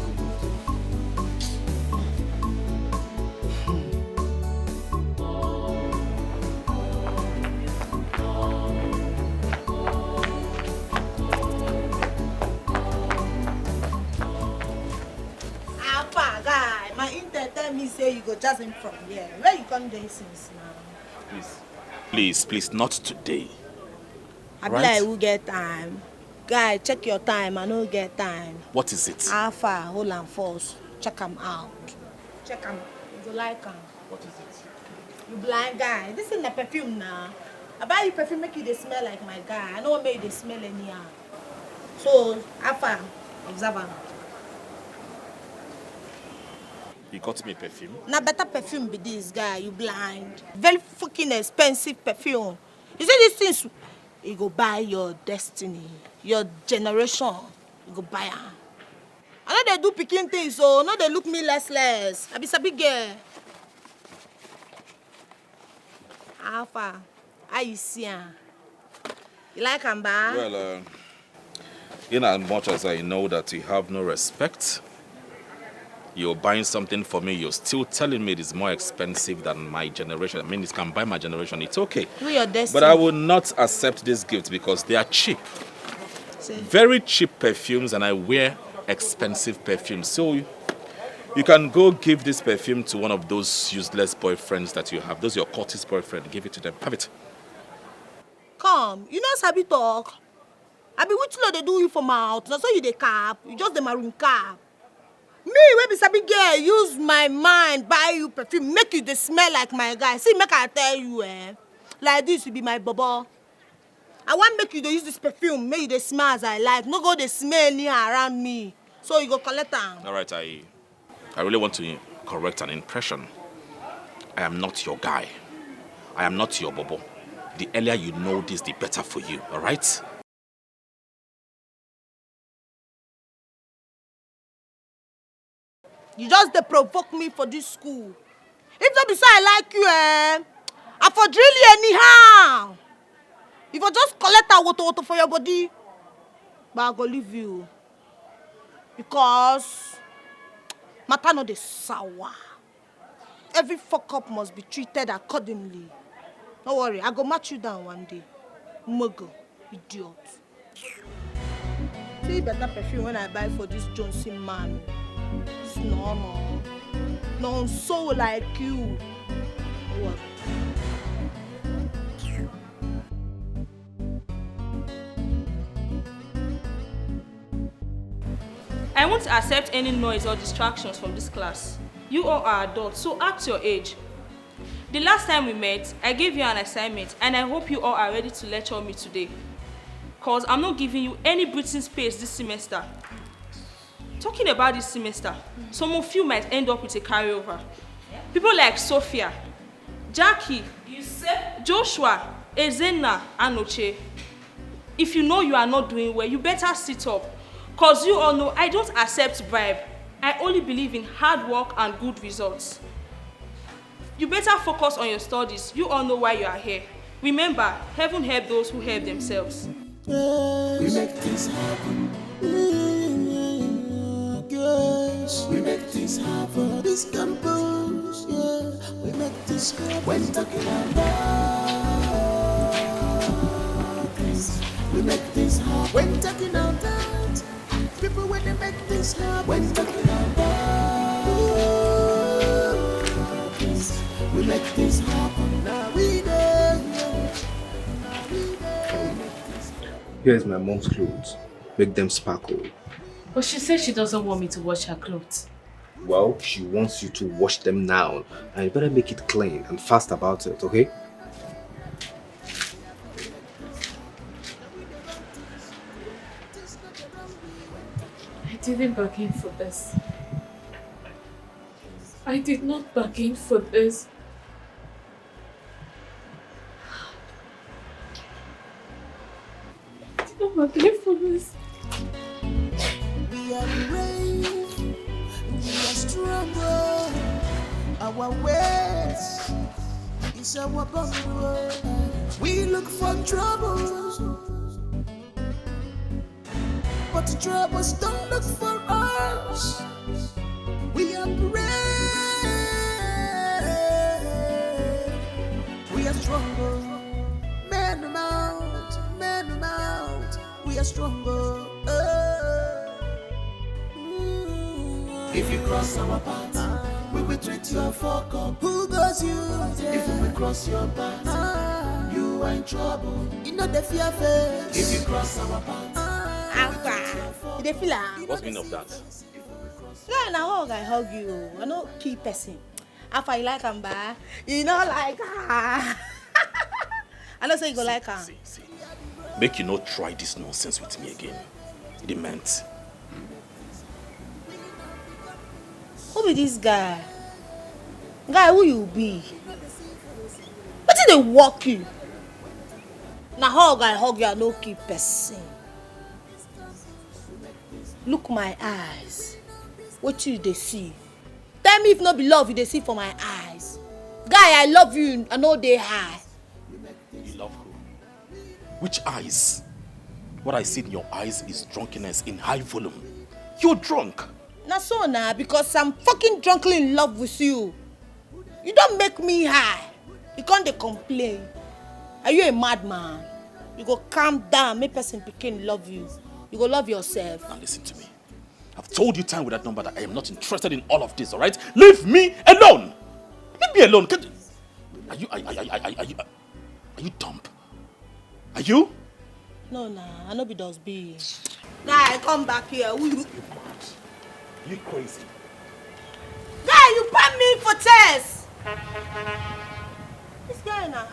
Me say you go just in from here. Where you come there since now? Please, not today. I be like, who get time? Guy, check your time. I don't get time. What is it? Alpha, hold and force. Check them out. Check them. You go like them. What is it? You blind guy. This is the perfume now. I buy you perfume make you they smell like my guy. I don't make you they smell anyhow. So, Alpha, observe them. You got me perfume? Now better perfume be this guy, you blind. Very fucking expensive perfume. You see these things, you go buy your destiny, your generation, you go buy them. I know they do picking things, so no they look me less. I be a big girl. Alpha, how you see her? You like them, ba? Well, in as much as I know that you have no respect, you're buying something for me, you're still telling me it's more expensive than my generation. I mean, it can buy my generation, it's okay. Your destiny. But I will not accept this gift because they are cheap. See? Very cheap perfumes, and I wear expensive perfumes. So you can go give this perfume to one of those useless boyfriends that you have. Those your cultist boyfriend. Give it to them. Have it. Come, you know sabi talk. I be which law they do you for mouth. Now so you the cap. You just the maroon cap. Me, wey be sabi girl, use my mind, buy you perfume, make you dey smell like my guy. See, make I tell you, like this you be my bobo. I want make you dey use this perfume, make you dey smell as I like. No go dey smell anyhow around me. So you go collect am. All right, I really want to correct an impression. I am not your guy. I am not your bobo. The earlier you know this, the better for you, all right? You just dey provoke me for this school. If not be say I like you, I for drill you anyhow. If I just collect a water for your body, but I go leave you. Because matter no dey sour. Every fuck up must be treated accordingly. Don't worry, I go match you down one day. Muggle, idiot. See better perfume when I buy for this Johnson man. It's normal. No so like you. What? I won't accept any noise or distractions from this class. You all are adults, so act your age. The last time we met, I gave you an assignment, and I hope you all are ready to lecture me today. Because I'm not giving you any breathing space this semester. Talking about this semester, some of you might end up with a carryover. People like Sophia, Jackie, Joshua, Ezenna, and Oche. If you know you are not doing well, you better sit up. Cause you all know I don't accept bribe. I only believe in hard work and good results. You better focus on your studies. You all know why you are here. Remember, heaven help those who help themselves. We make this happen. Yes, we make this happen. This campus, yeah, we make this happen. When talking about this, we make this happen. When talking about people, when they make this happen. When talking about this, we make this happen. Now we there. Here's my mom's clothes. Make them sparkle. But she said she doesn't want me to wash her clothes. Well, she wants you to wash them now. And you better make it clean and fast about it, okay? I didn't bargain for this. I did not bargain for this. I did not bargain for this. We are brave, we are stronger. Our ways is our bundle. We look for troubles, but the troubles don't look for us. We are brave, we are stronger. Man amount, we are stronger. If you cross our path, we will treat you a fuck up. Who goes you there? If we cross your path, you are in trouble. You know the fear face. If you cross our path, You dey feel What's the meaning of that? Yeah, na hug I hug you. I no key person. After you like am ba, you know like I know say you go like am. Make you not try this nonsense with me again. It meant. Who be this guy? Guy, who you be? Wetin dey work you? Na hug I hug you, I no key person. Look my eyes. What you dey see? Tell me if no be love you dey see for my eyes. Guy, I love you, I no dey high. You love who? Which eyes? What I see in your eyes is drunkenness in high volume. You're drunk. Na so na, because I'm fucking drunkly in love with you. You don't make me high. You can't dey complain. Are you a madman? You go calm down, make person pikin love you. You go love yourself. Now listen to me. I've told you time with that number that I am not interested in all of this, alright? Leave me alone! Leave me alone. Are you dumb? Are you? No, nah, I no be those be. Guy, come back here. Who you? You crazy. Guy, you put me for test. This guy now.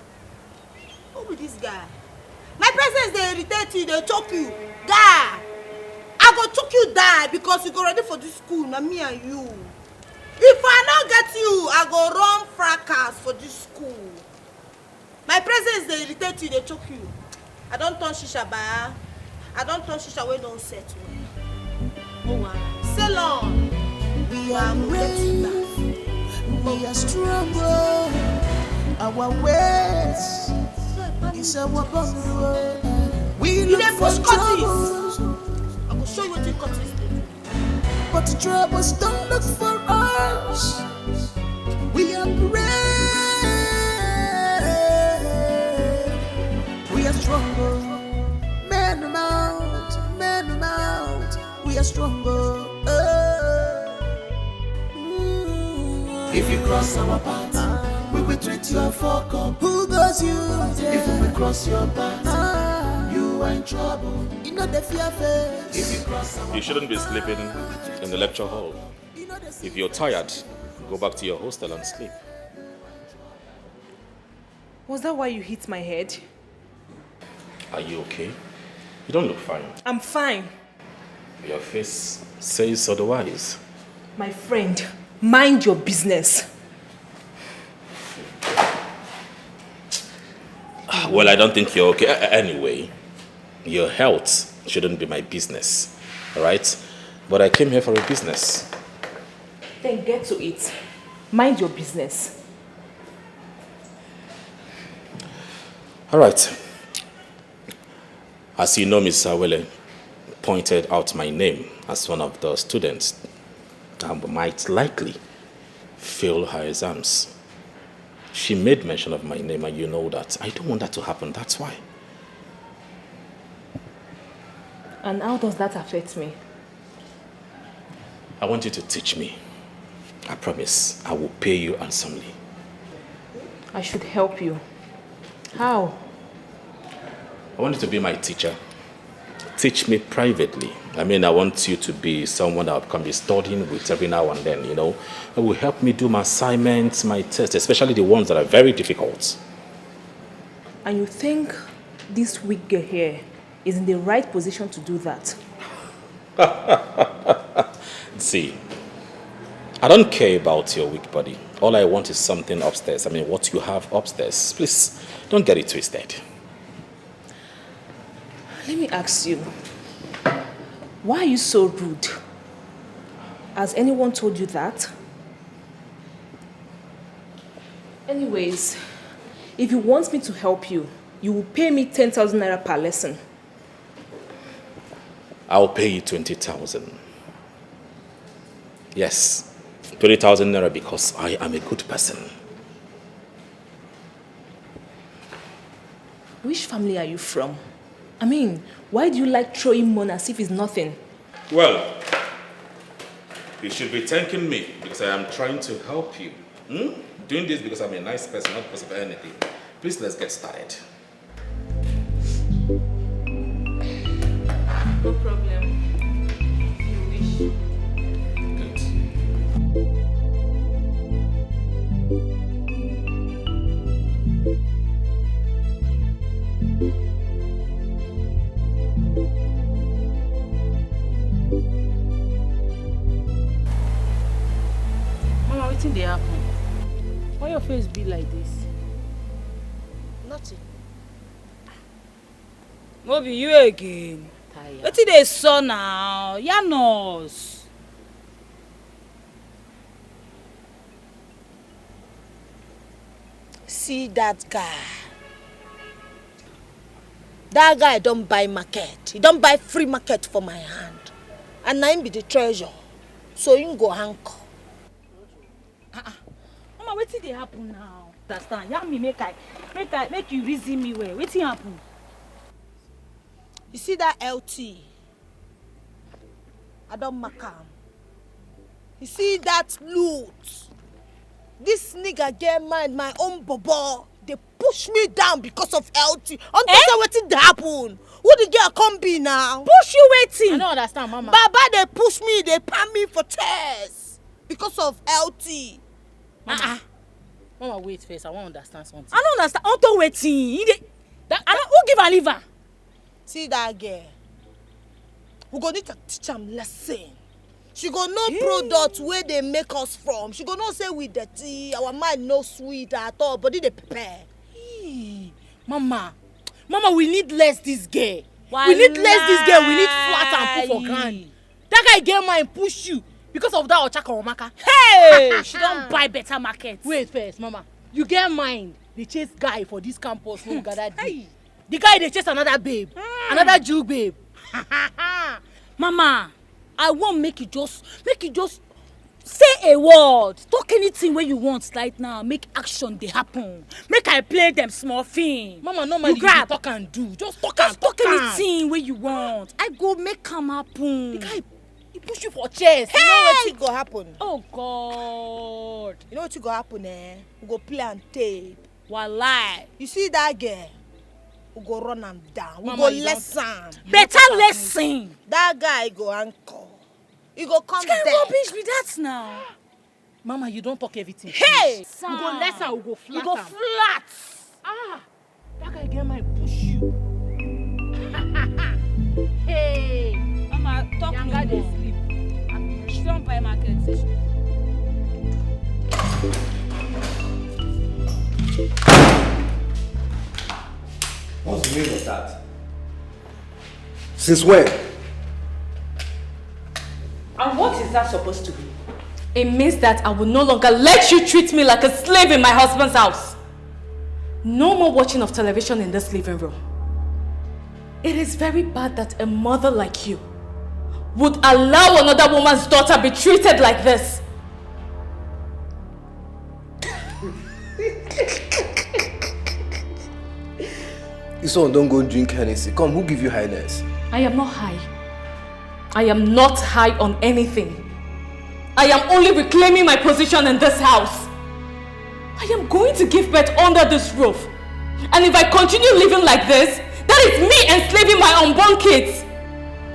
Who be this guy? My presence they irritate you, they choke you. Guy, I go choke you die because you go ready for this school, na me and you. If I not get you, I go run fracas for this school. My presence they irritate you, they choke you. I don't turn shisha ba. I don't turn shisha wey don't set well. Oh wow. Sail on. We are brave, we are stronger. Our ways is our bundle. We look for troubles. I will show you what you cut is. But the troubles don't look for us. We are brave, we are stronger. Man amount, we are stronger. If you cross our path, we will treat you a fuck up. Who goes you there? If we cross your path, you are in trouble. You know the fear face. If you cross our You shouldn't be sleeping in the lecture hall. If you're tired, go back to your hostel and sleep. Was that why you hit my head? Are you okay? You don't look fine. I'm fine. Your face says otherwise. My friend, mind your business. Well, I don't think you're okay. Anyway, your health shouldn't be my business, all right? But I came here for a business. Then get to it. Mind your business. All right. As you know, Miss Awele pointed out my name as one of the students that might likely fail her exams. She made mention of my name, and you know that. I don't want that to happen, that's why. And how does that affect me? I want you to teach me. I promise I will pay you handsomely. I should help you. How? I want you to be my teacher. Teach me privately. I mean, I want you to be someone that I can be studying with every now and then, you know. It will help me do my assignments, my tests, especially the ones that are very difficult. And you think this weak girl here is in the right position to do that? See, I don't care about your weak body. All I want is something upstairs. I mean, what you have upstairs. Please, don't get it twisted. Let me ask you, why are you so rude? Has anyone told you that? Anyways, if you want me to help you, you will pay me 10,000 naira per lesson. I'll pay you 20,000. Yes, 20,000 naira because I am a good person. Which family are you from? I mean, why do you like throwing money as if it's nothing? Well, you should be thanking me because I am trying to help you. Doing this because I'm a nice person, not because of anything. Please, let's get started. No problem. If you Mama, wetin dey happen? Why your face be like this? Nothing. No be you again. Wetin dey sup now? Yanos. See that guy. That guy don't buy market. He don't buy free market for my hand. And na him be the treasure. So him go anchor. Mama, wetin dey happen now? Understand? Yarn me make you reason me well. Wetin happen? You see that LT? I don't mark am. You see that loot? This nigga get mind my own bobo. They push me down because of LT. Understand wetin dey happen? Who the girl come be now? Push you wetin? I don't understand, Mama. Baba, they push me, they palm me for tears because of LT. Mama, wait first. I want to understand something. I don't understand. Unto wetin? Who give her liver? See that girl? We go need to teach am lesson. She go know product where they make us from. She go know say we dirty, our mind no sweet at all, body they prepare. Mama, we need less this girl. We need less this girl. We need flat and put for ground. That guy get mind push you because of that Ochaka Omaka. Hey, she don't buy better market. Wait first, Mama. You get mind? They chase guy for this campus who gathered. The guy they chase another babe, another Jew babe. Mama, I won't make you just say a word. Talk anything where you want right now. Make action they happen. Make I play them small thing. Mama, no man you talk and do. Just talk anything where you want. I go make come happen. The guy he push you for chest. Hey! You know what go happen? Oh God. You know what go happen We go play and tape. Walai. You see that girl? We go run am down. Mama, we go lesson. Better lesson. That guy go anchor. He go come there. there. Rubbish be that now. Mama, you don't talk everything. Hey! We go lesson, we go flat. We go flat. That guy get my push you. Hey! Mama, talk Younger they sleep. She don't buy market. What's the meaning of that? Since when? And what is that supposed to be? It means that I will no longer let you treat me like a slave in my husband's house. No more watching of television in this living room. It is very bad that a mother like you would allow another woman's daughter be treated like this. This one don't go drink Hennessy. Come, who give you highness? I am not high. I am not high on anything. I am only reclaiming my position in this house. I am going to give birth under this roof. And if I continue living like this, that is me enslaving my unborn kids.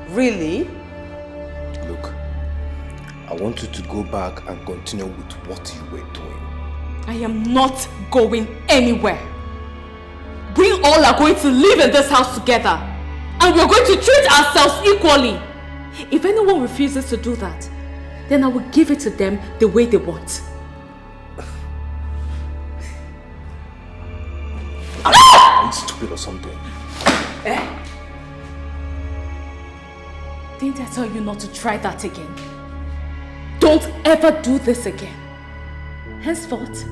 Really? Look, I want you to go back and continue with what you were doing. I am not going anywhere. We all are going to live in this house together. And we're going to treat ourselves equally. If anyone refuses to do that, then I will give it to them the way they want. Are you stupid or something? Eh? Didn't I tell you not to try that again? Don't ever do this again. Henceforth,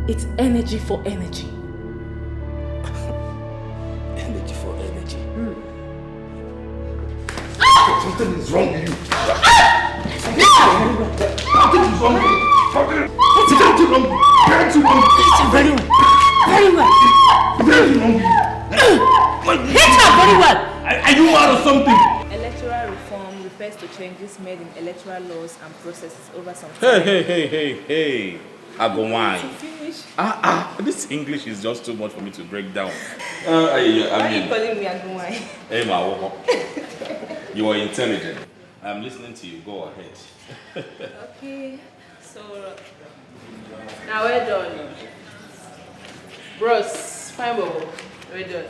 it's energy for energy. Energy for energy. Something is wrong with you. Something is wrong with you. Something is wrong with you. Very well. Very well. Hit her very well. Are you mad or something? Electoral reform refers to changes made in electoral laws and processes over some time. Hey. I go wine. Finish. This English is just too much for me to break down. Why are you calling me Agumai? Hey, ma, you are intelligent. I'm listening to you. Go ahead. Okay, so now we're done. Bros, fine, Bobo. We're done.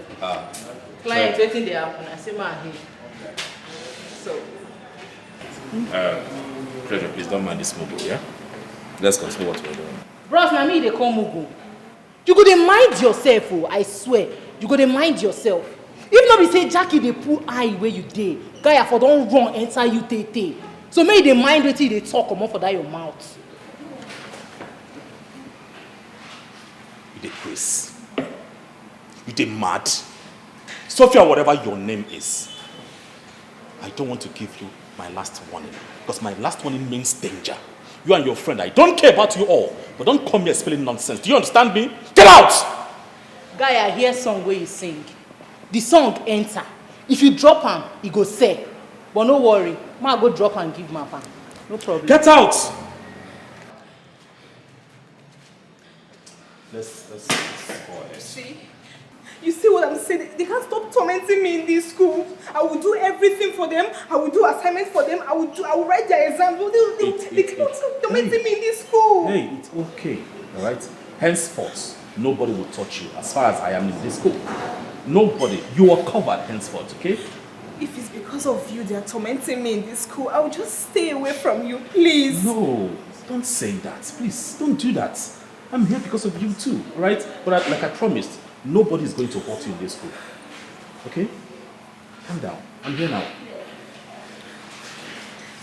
Client waiting there. I say, my head. So, Treasure, please don't mind this mobile, yeah? Let's continue what we're doing. Bros, na me they call Mugu. You go dey mind yourself, oh, I swear. You go dey mind yourself. If not be say Jackie dey pull eye where you dey, guy for don't run enter you tete. So may they mind wetin they talk come for that your mouth. You dey crazy. You dey mad. Sophia, whatever your name is, I don't want to give you my last warning. Because my last warning means danger. You and your friend, I don't care about you all. But don't come here spilling nonsense. Do you understand me? Get out! Guy, I hear song where you sing. The song enter. If you drop am, he go say. But no worry, ma go drop and give my pan. No problem. Get out! Let's go ahead. see? You see what I'm saying? They can't stop tormenting me in this school. I will do everything for them. I will do assignments for them. I will write their exams. They cannot stop tormenting me in this school. Hey, it's okay, all right? Henceforth, nobody will touch you as far as I am in this school. Nobody. You are covered henceforth, okay? If it's because of you they are tormenting me in this school, I will just stay away from you, please. No, don't say that. Please, don't do that. I'm here because of you too, all right? But like I promised, nobody is going to hurt you in this school. Okay? Calm down. I'm here now.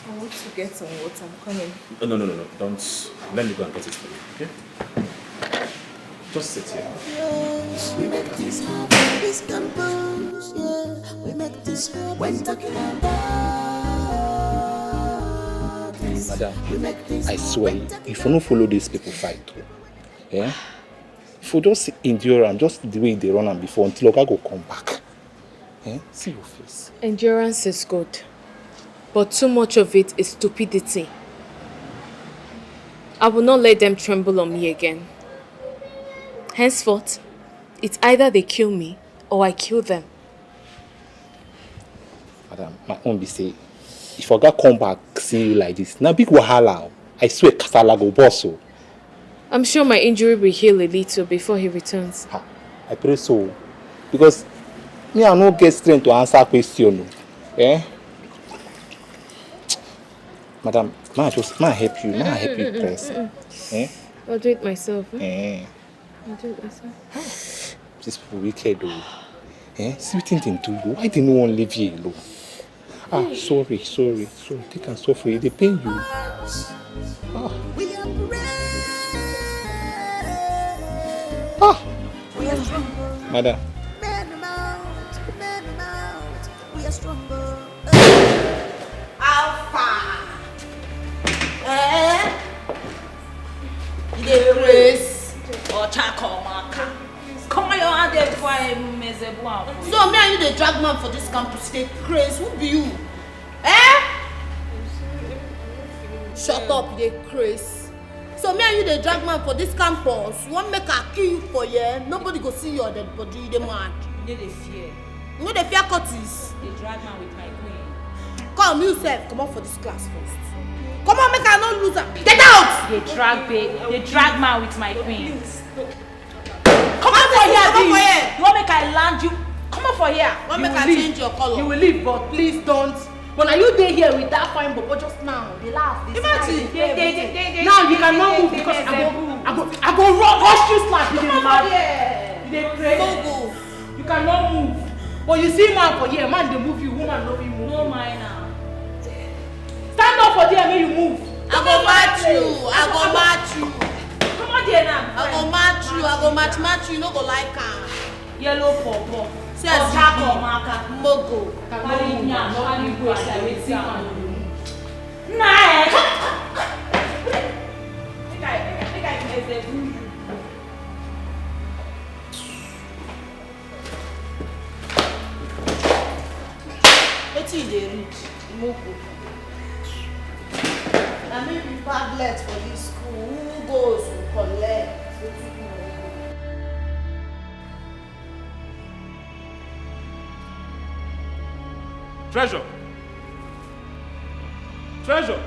I want to get some water. I'm coming. No. Don't. Let me go and get it for you, okay? Just sit here. Yes, we make this happen, this compose, yeah. We make this happen when talking about this. Madam, I swear, if you don't follow these people fight, yeah? If you just endure them, just the way they run them before until Oga go come back. Eh? See your face. Endurance is good, but too much of it is stupidity. I will not let them tremble on me again. Henceforth, it's either they kill me or I kill them. Madam, my own be say, if Oga come back see you like this, now big wahala. I swear, kasala go boss. I'm sure my injury will heal a little before he returns. I pray so. Because me, I no get strength to answer question. Eh? Madam, may I help you? May I help you, press? Eh? I'll do it myself. Eh? I'll do it myself. These people wicked though. Sweeting thing to you. Why didn't no one leave you alone? Ah, sorry. Take and suffer. They pain you. Madam. We are stronger. The race or charcoal marker. Come on, your hand there before I mess up one. So me and you the drag man for this campus, they craze. Who be you? Shut up, they craze. So me and you the drag man for this campus. You want make I kill you for here? Nobody go see your dead body. You the mad. You know the fear. You know the fear cuties. The drag man with my queen. Come you self, come out for this class first. Come on, make I not lose her. Get out! The drag man with my queen. Come on for here, come for here. You want make I land you? Come on for here. Want make I change your color? You will leave, but please don't. But are you there here with that fine bobo just now? They laugh. Imagine. Now you cannot move because I go rush you slap. Come on for here. They crazy. You cannot move. But you see man for here, man they move you, woman no be move. No mind now. Stand up for there, may you move. I go match you. Come on there now. I go match you. You no go like her. Yellow pawpaw. See as charcoal marker. Mogo. Carry me and carry you like wetin man. Make I execute you. Wetin you dey read? Mogo. Na me be padlet for this school. Who goes to collect? Treasure! Treasure!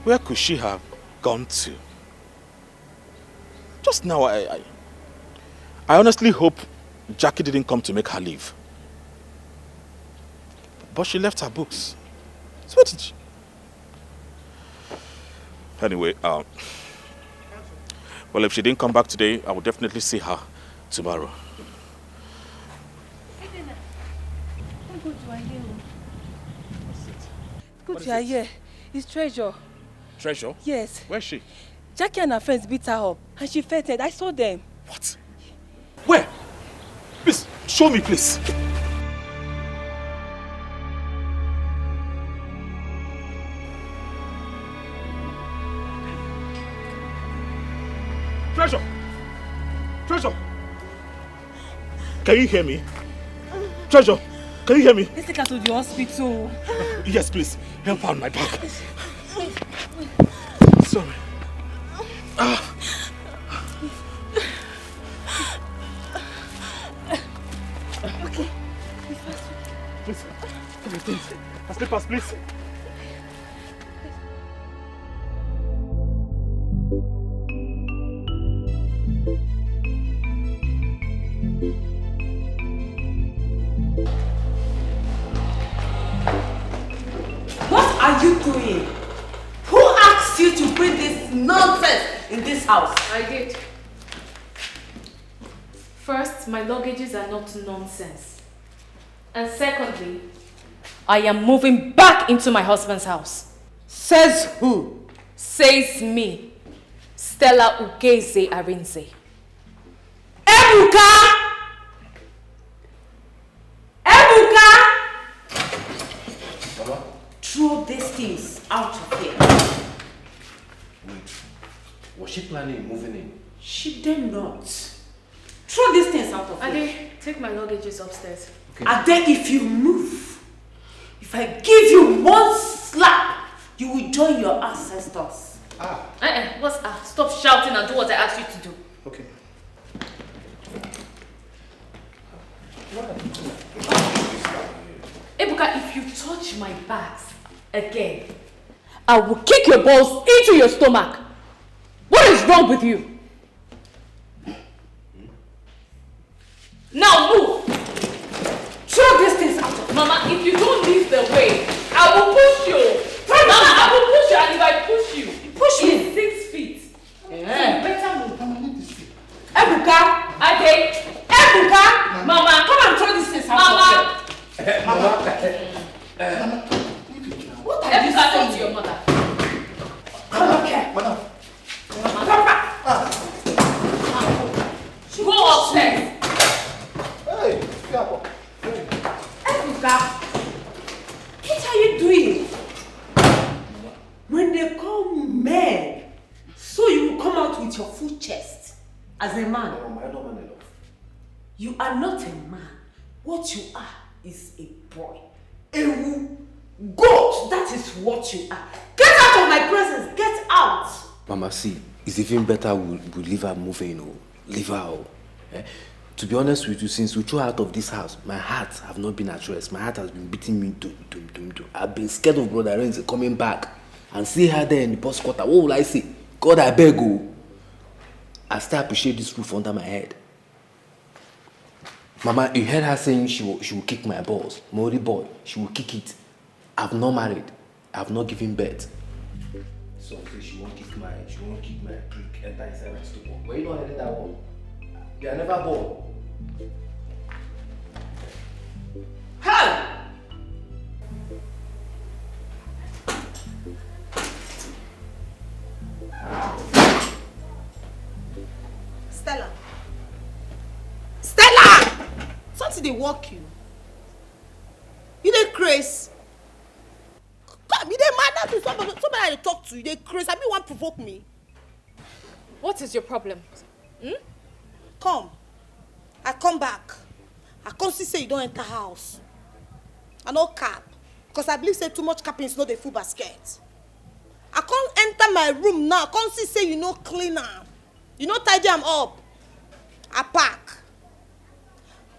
Where could she have gone to? Just now, I honestly hope Jackie didn't come to make her leave. But she left her books. So what did she... Anyway, well, if she didn't come back today, I will definitely see her tomorrow. Good you are here. It's Treasure. Treasure? Yes. Where's she? Jackie and her friends beat her up and she fainted. I saw them. What? Where? Please, show me, please. Treasure! Treasure! Can you hear me? Treasure! Can you hear me? Let's take her to the hospital. Yes, please. Help her on my back. Sorry. Okay. Please, give me things. My slippers, please. What are you doing? Who asked you to bring this nonsense in this house? I did. First, my luggages are not nonsense. And secondly, I am moving back into my husband's house. Says who? Says me, Stella Ugeze Arinze. Ebuka! Throw these things out of here. Wait, was she planning on moving in? She did not. Throw these things out of here. Ade, take my luggages upstairs. Okay. And then if you move, if I give you one slap, you will join your ancestors. What's stop shouting and do what I asked you to do. Okay. Ebuka, if you touch my bags again, I will kick your balls into your stomach. What is wrong with you? Now move! Throw these things out. Mama, if you don't leave the way, I will push you. Mama, I will push you, and if I push you, push me 6 feet. So you better move. Ebuka, Ade, Ebuka, Mama, come and throw these things out. Mama. What are you saying to your mother? Come here. Mama. Go upstairs. Hey, Ebuka, what are you doing? When they call men, so you will come out with your full chest as a man. You are not a man. What you are is a boy. A goat, that is what you are. Get out of my presence, get out. Mama, see, it's even better we leave her moving, leave her. To be honest with you, since we threw her out of this house, my heart have not been at rest. My heart has been beating me. I've been scared of Brother Renzi coming back and see her there in the post quarter. What will I say? God, I beg you. I still appreciate this roof under my head. Mama, you heard her saying she will kick my balls. Mori boy, she will kick it. I've not married. I've not given birth. So she won't kick my prick, enter inside my stomach. Where you not heading that one? They are never born. Hey! Stella! Stella! Something they walk you. You dey craze. Come, you dey mad to somebody I talk to. You dey craze. I mean, want provoke me. What is your problem? Come. I come back. I come see say you don't enter house. I no cap. Because I believe say too much capping is not a full basket. I can't enter my room now. I can't see say you no clean am. You no tidy am up. I pack.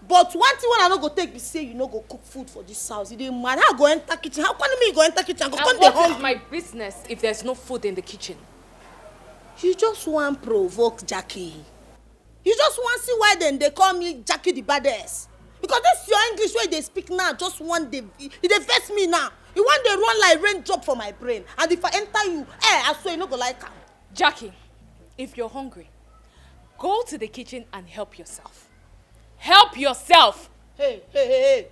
But one thing when I no go take be say you no go cook food for this house. You dey mad. How I go enter kitchen? How can me go enter kitchen? I go come dey hungry. What is my business if there's no food in the kitchen? You just want provoke Jackie. You just want see why then they call me Jackie the baddest. Because this your English way they speak now. Just one day, they vex me now. You want they run like raindrop for my brain. And if I enter you, I swear you no go like am. Jackie, if you're hungry, go to the kitchen and help yourself. Help yourself. Hey.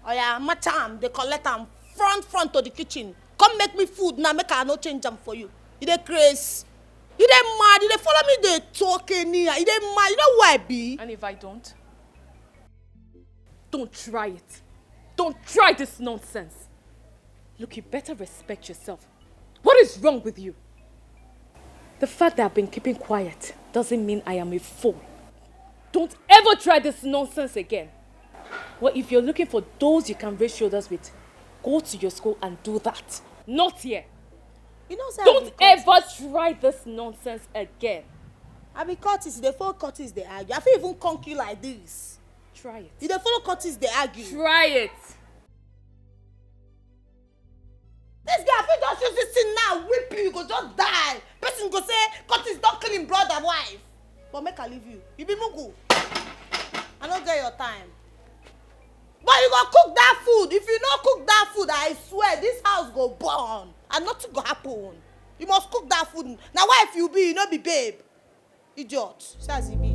Oh yeah, macham, they collect am front to the kitchen. Come make me food now. Make I no change them for you. You dey craze. You dey mad. You dey follow me. They talk anyhow. You dey mad. You know who I be. And if I don't? Don't try it. Don't try this nonsense. Look, you better respect yourself. What is wrong with you? The fact that I've been keeping quiet doesn't mean I am a fool. Don't ever try this nonsense again. Well, if you're looking for those you can raise shoulders with, go to your school and do that. Not here. You know, sir, don't ever try this nonsense again. I be Curtis. They follow Curtis. They argue. I feel even conk you like this. Try it. If they follow Curtis, they argue. Try it. This guy, if you just use this thing now, whip you go just die. Person go say Curtis don't kill him brother wife. But make I leave you. You be mugu. I don't get your time. But you go cook that food. If you not cook that food, I swear this house go burn. And nothing go happen. You must cook that food. Now why if you be, you not be babe? Idiot. See as he be.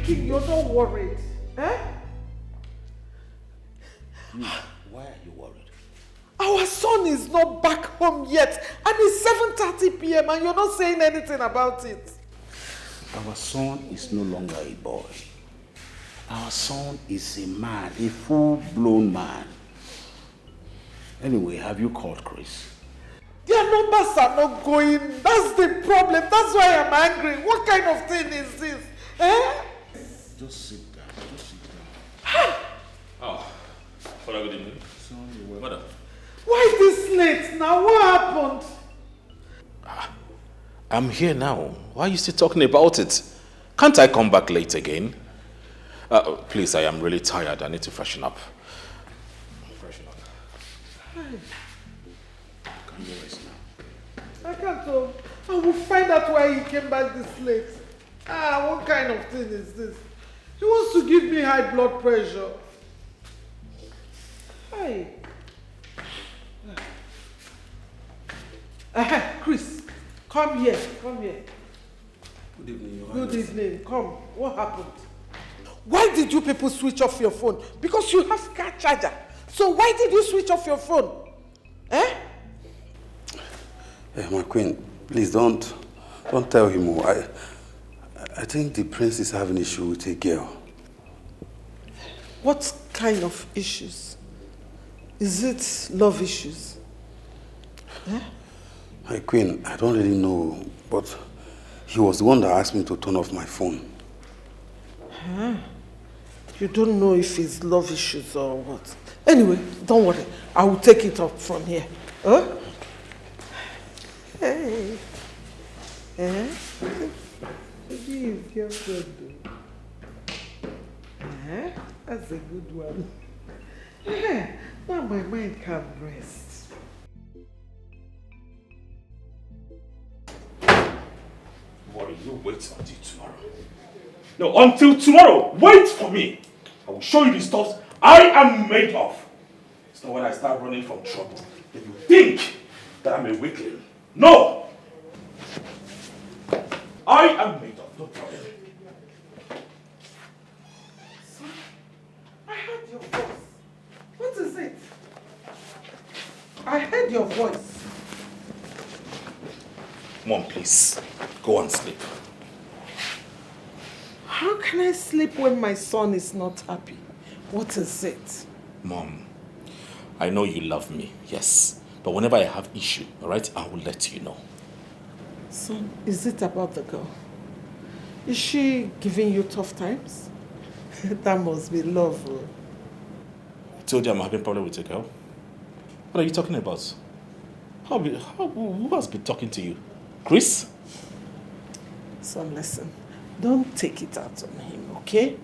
You're not worried, eh? Why are you worried? Our son is not back home yet, and it's 7:30 p.m. and you're not saying anything about it. Our son is no longer a boy. Our son is a man, a full-blown man. Anyway, have you called Chris? Their numbers are not going. That's the problem. That's why I'm angry. What kind of thing is this? Eh? Just sit down. Just sit down. Oh, Father, good evening. Sorry, Mother. Why this late now? What happened? I'm here now. Why are you still talking about it? Can't I come back late again? Please, I am really tired. I need to freshen up. Freshen up. Can you rest now? I can't tell. I will find out why he came back this late. What kind of thing is this? He wants to give me high blood pressure. Hi. Chris, come here. Come here. Good evening, Your Good Highness. evening. Come. What happened? Why did you people switch off your phone? Because you have car charger. So why did you switch off your phone? Eh? My queen, please don't tell him more. I think the prince is having issue with a girl. What kind of issues? Is it love issues? Eh? My queen, I don't really know, but he was the one that asked me to turn off my phone. Huh? You don't know if it's love issues or what. Anyway, don't worry. I will take it up from here. Huh? Hey. Eh? Maybe his girlfriend though. Eh? That's a good one. Eh? Now my mind can rest. Worry, you wait until tomorrow. No, until tomorrow. Wait for me. I will show you the stuff I am made of. It's not when I start running from trouble that you think that I'm a weakling. No! I am made of, no problem. Son, I heard your voice. What is it? I heard your voice. Mom, please, go and sleep. How can I sleep when my son is not happy? What is it? Mom, I know you love me, yes. But whenever I have issue, all right, I will let you know. Son, is it about the girl? Is she giving you tough times? That must be love. I told you I'm having a problem with a girl. What are you talking about? Who has been talking to you? Chris? Son, listen. Don't take it out on him, okay?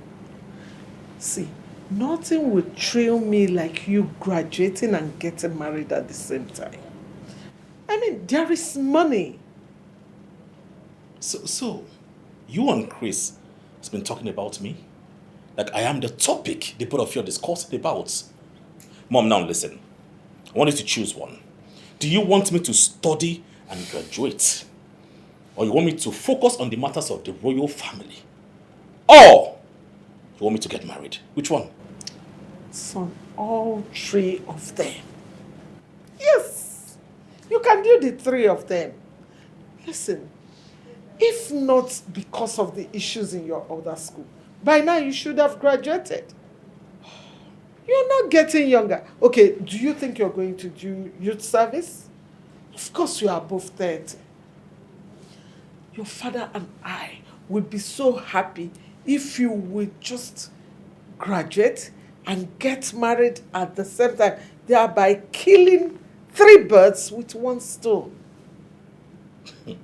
See, nothing will thrill me like you graduating and getting married at the same time. I mean, there is money. So, you and Chris has been talking about me? Like I am the topic the both of you are discussing about. Mom, now listen. I want you to choose one. Do you want me to study and graduate? Or you want me to focus on the matters of the royal family? Or you want me to get married? Which one? Son, all three of them. Yes, you can do the three of them. Listen, if not because of the issues in your other school, by now you should have graduated. You're not getting younger. Okay, do you think you're going to do youth service? Of course you are above 30. Your father and I would be so happy if you would just graduate and get married at the same time, thereby killing 3 birds with 1 stone.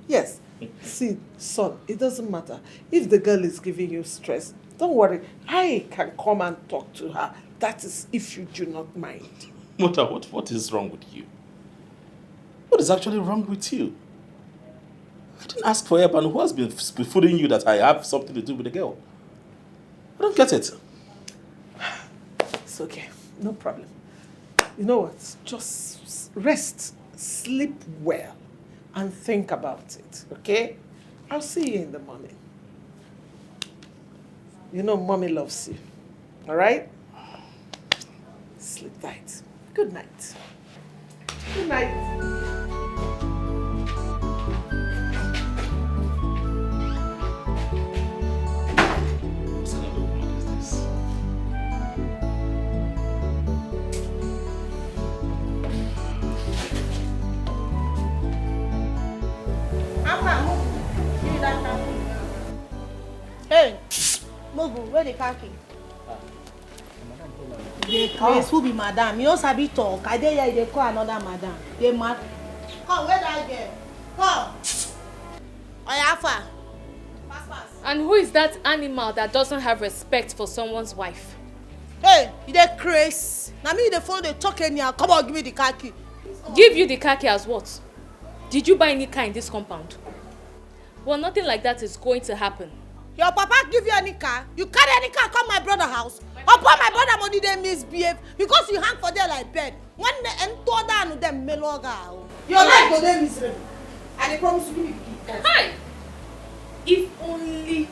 Yes. See, son, it doesn't matter. If the girl is giving you stress, don't worry. I can come and talk to her. That is if you do not mind. Mother, what is wrong with you? What is actually wrong with you? I didn't ask for help, and who has been fooling you that I have something to do with the girl? I don't get it. It's okay. No problem. You know what? Just rest, sleep well, and think about it, okay? I'll see you in the morning. You know mommy loves you, all right? Sleep tight. Good night. Good night. Hey, Mogu, where the khaki? The place who be madam. You know sabi talk. I dey here they call another madam. They mad. Come, where that girl? Come. Oyafa. And who is that animal that doesn't have respect for someone's wife? Hey, you dey craze. Now me the phone they talk anyhow. Come on, give me the khaki. Give you the khaki as what? Did you buy any car in this compound? Well, nothing like that is going to happen. Your papa give you any car? You carry any car come my brother house? Upon my brother money they misbehave because you hang for there like bed. One enter down them meloga. Your life go there miserable. And they promise to give me the key. Hi! If only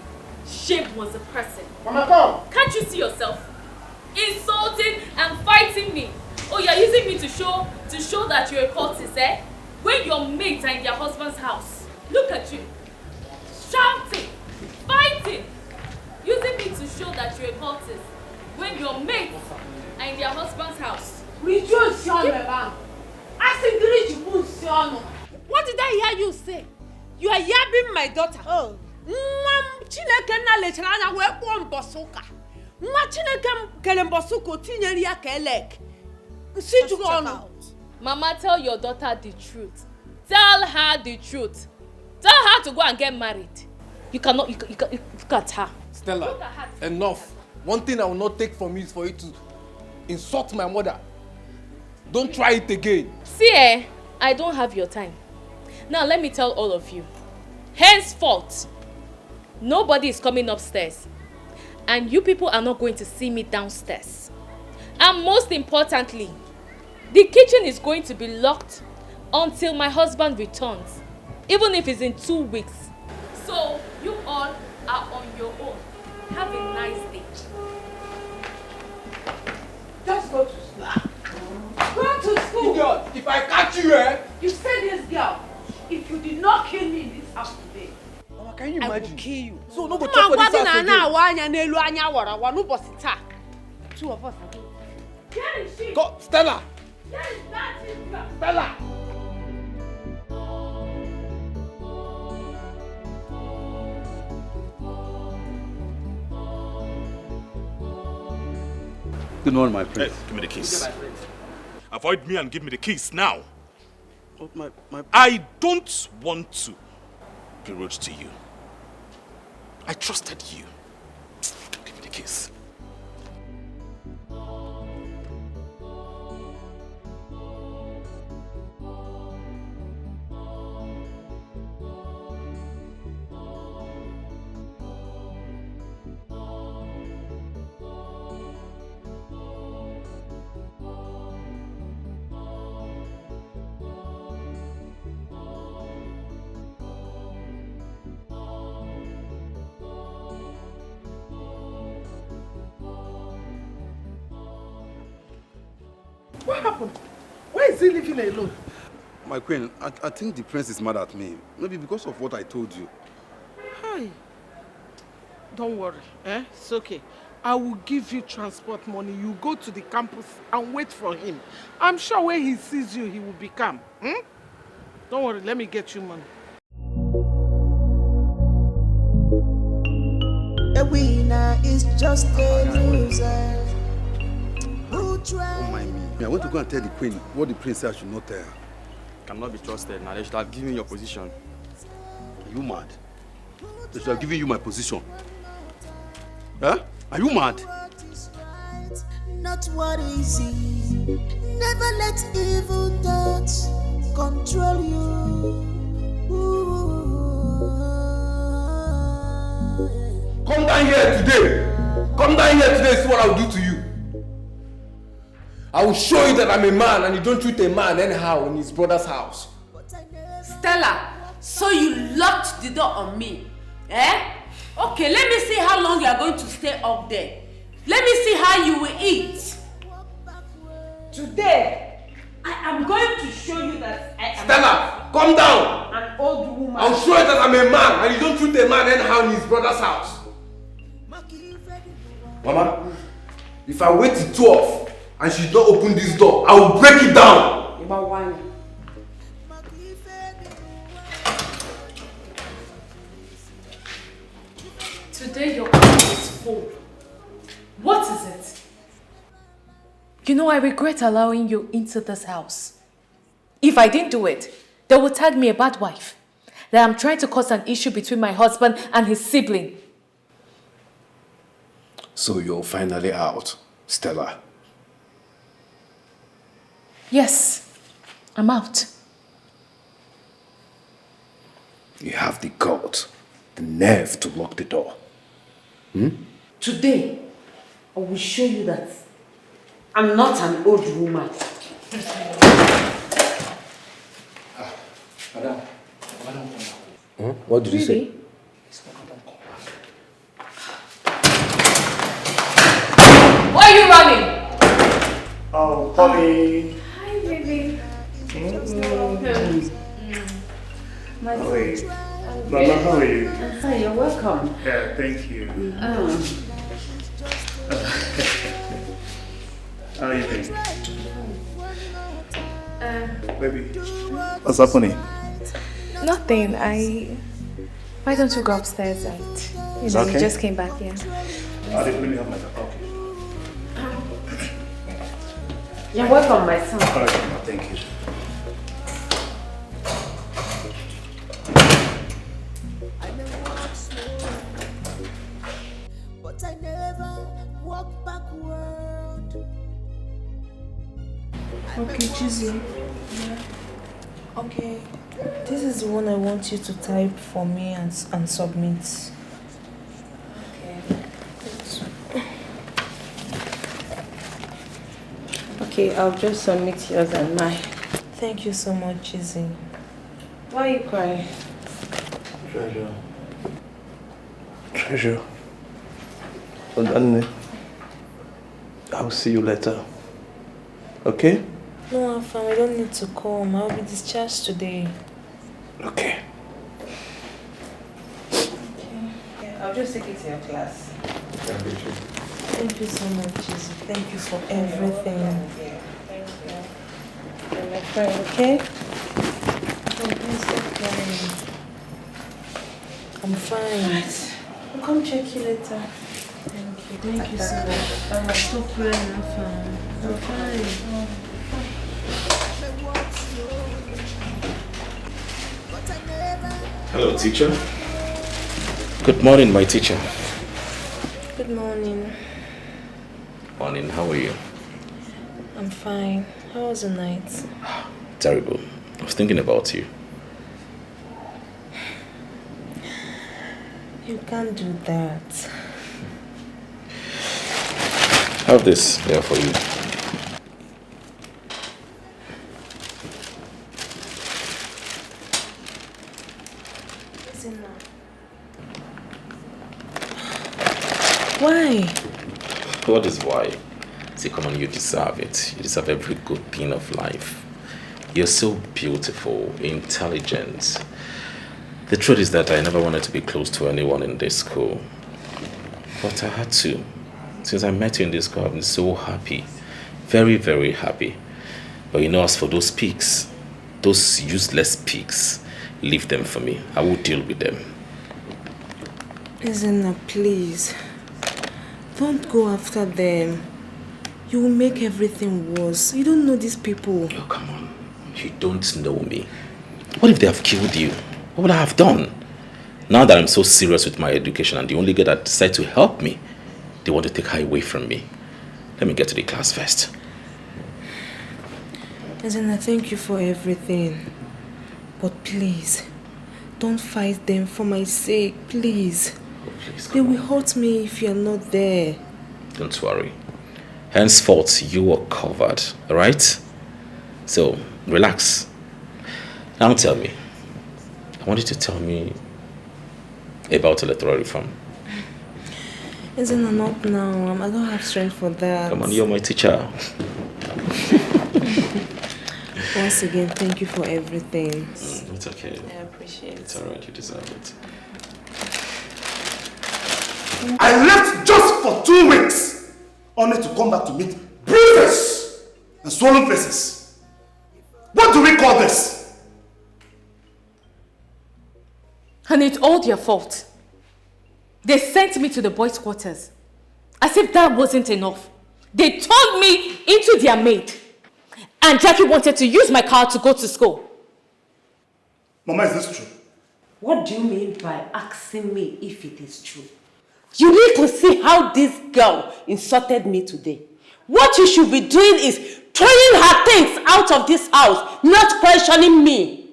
shame was a person. Mama, come! Can't you see yourself? Insulting and fighting me. Oh, you're using me to show that you're a cultist, eh? When your mates are in their husband's house. Look at you. Shouting, fighting. Using me to show that you're a cultist. When your mates are in their husband's house. What did I hear you say? You are yabbing my daughter. Oh. Chineke na lechara anya we kpọ mbosuka. Nwa Chineke kele mbosuka tinyere ya ka elek. Nsi juru ọnụ. Mama, tell your daughter the truth. Tell her the truth. Tell her to go and get married. You cannot look at her. Stella, enough. One thing I will not take from you is for you to insult my mother. Don't try it again. See, I don't have your time. Now let me tell all of you. Henceforth, nobody is coming upstairs. And you people are not going to see me downstairs. And most importantly, the kitchen is going to be locked until my husband returns. Even if it's in 2 weeks. So, you all are on your own. Have a nice day. Just go to school. Go to school. Idiot, if I catch you, You say this girl, if you did not kill me in this house today, Mama, can you imagine? I will kill you. So no go talk for this house again. Two of us are going. Where is she? Go, Stella. Where is that sister? Stella. Good morning, my prince. Hey, give me the keys. Avoid me and give me the keys now. Oh, I don't want to be rude to you. I trusted you. Give me the keys. What happened? Why is he living alone? My queen, I think the prince is mad at me. Maybe because of what I told you. Hi. Don't worry. It's okay. I will give you transport money. You go to the campus and wait for him. I'm sure when he sees you, he will be calm. Don't worry. Let me get you money. A winner is just a loser. Oh my me. I want to go and tell the queen what the prince said I should not tell her. Cannot be trusted. Now they should have given your position. Are you mad? They should have given you my position. Huh? Are you mad? Not what is easy. Never let evil thoughts control you. Come down here today. Come down here today. See what I'll do to you. I will show you that I'm a man and you don't treat a man anyhow in his brother's house. Stella, so you locked the door on me, eh? Okay, let me see how long you are going to stay up there. Let me see how you will eat. Today, I am going to show you that I am Stella, come down. An old woman. I'll show you that I'm a man and you don't treat a man anyhow in his brother's house. Mama, if I wait till 12 and she don't open this door, I will break it down. Today your cup is full. What is it? You know, I regret allowing you into this house. If I didn't do it, they would tag me a bad wife. That I'm trying to cause an issue between my husband and his sibling. So you're finally out, Stella. Yes, I'm out. You have the guts, the nerve to lock the door. Today, I will show you that I'm not an old woman. Madam. What did you say? Why are you running? Oh, Polly. Hi, baby. How are you? Mama, how are you? Hi, you're welcome. Yeah, thank you. How are you doing? Baby, what's happening? Nothing. Why don't you go upstairs and you Okay. just came back, yeah. Let me have my cup. Okay. You're welcome, my son. All right, Mama, thank you. But I never walk backward. Okay, Chizzy. Okay, this is the one I want you to type for me and submit. Okay, I'll just submit yours and mine. Thank you so much, Chizzy. Why are you crying? Treasure. I'll see you later. Okay? No, Afam, I don't need to come. I'll be discharged today. Okay. Yeah, I'll just take it to your class. Thank you so much, Chizzy. Thank you for everything. Thank you. You're my friend, okay? Oh, please stop crying. I'm fine. I'll come check you later. Thank you so much. Stop crying, Afam. I'm fine. Hello, teacher. Good morning, my teacher. Good morning. Morning, how are you? I'm fine. How was the night? Terrible. I was thinking about you. You can't do that. Have this there for you. Why? What is why? See, come on, you deserve it. You deserve every good thing of life. You're so beautiful, intelligent. The truth is that I never wanted to be close to anyone in this school. But I had to. Since I met you in this school, I've been so happy. Very, very happy. But you know, as for those pigs, those useless pigs, leave them for me. I will deal with them. Isn't please. Don't go after them. You will make everything worse. You don't know these people. Oh, come on. You don't know me. What if they have killed you? What would I have done? Now that I'm so serious with my education and the only girl that decided to help me, they want to take her away from me. Let me get to the class first. Isn't thank you for everything. But please, don't fight them for my sake, please. Oh, please, they will hurt me if you're not there. Don't worry. Henceforth, you are covered, alright? So, relax. Now tell me. I want you to tell me about electoral reform. Isn't not now? I don't have strength for that. Come on, you're my teacher. Once again, thank you for everything. It's okay. I appreciate it. It's alright, you deserve it. I left just for 2 weeks, only to come back to meet bruises and swollen faces. What do we call this? And it's all your fault. They sent me to the boys' quarters. As if that wasn't enough. They turned me into their maid. And Jackie wanted to use my car to go to school. Mama, is this true? What do you mean by asking me if it is true? You need to see how this girl insulted me today. What you should be doing is throwing her things out of this house, not questioning me.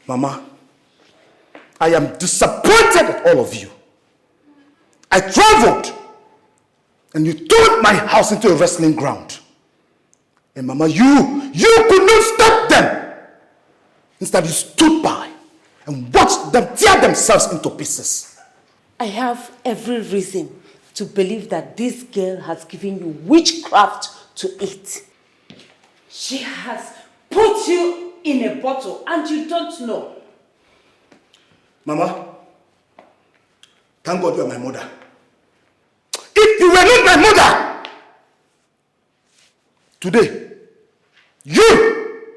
Mama, I am disappointed at all of you. I traveled and you turned my house into a wrestling ground. And Mama, you could not stop them. Instead, you stood by and watched them tear themselves into pieces. I have every reason to believe that this girl has given you witchcraft to eat. She has put you in a bottle and you don't know. Mama, thank God you are my mother. If you were not my mother, today, you,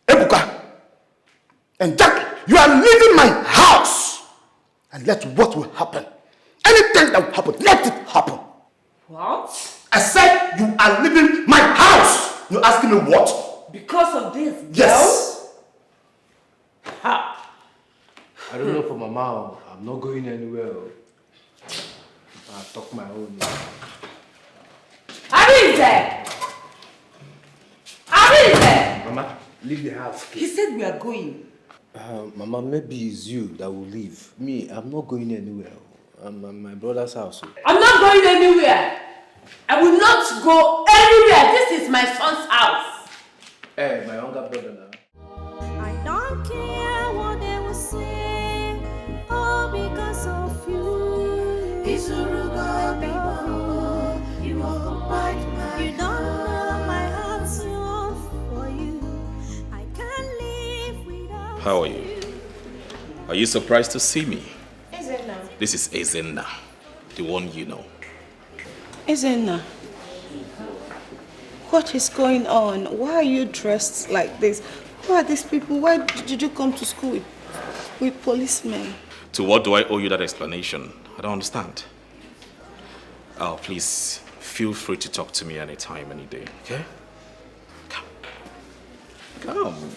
Ebuka, and Jack, you are leaving my house. And let what will happen, anything that will happen, let it happen. What? I said you are leaving my house. You're asking me what? Because of this girl? Yes. Ha. I don't know for my mom. I'm not going anywhere. I'll talk my own. Arinze! Arinze! Mama, leave the house. He said we are going. Mama, maybe it's you that will leave. Me, I'm not going anywhere. I'm at my brother's house. I'm not going anywhere. I will not go anywhere. This is my son's house. Hey, my younger brother now. I don't care what they will say, all because of you. It's a you won't bite my. You don't know my heart's love for you. I can't live without. How are you? Are you surprised to see me? Ezenna. This is Ezenna, the one you know. Ezenna, what is going on? Why are you dressed like this? Who are these people? Why did you come to school with policemen? To what do I owe you that explanation? I don't understand. Oh, please, feel free to talk to me anytime, any day, okay? Come. Come.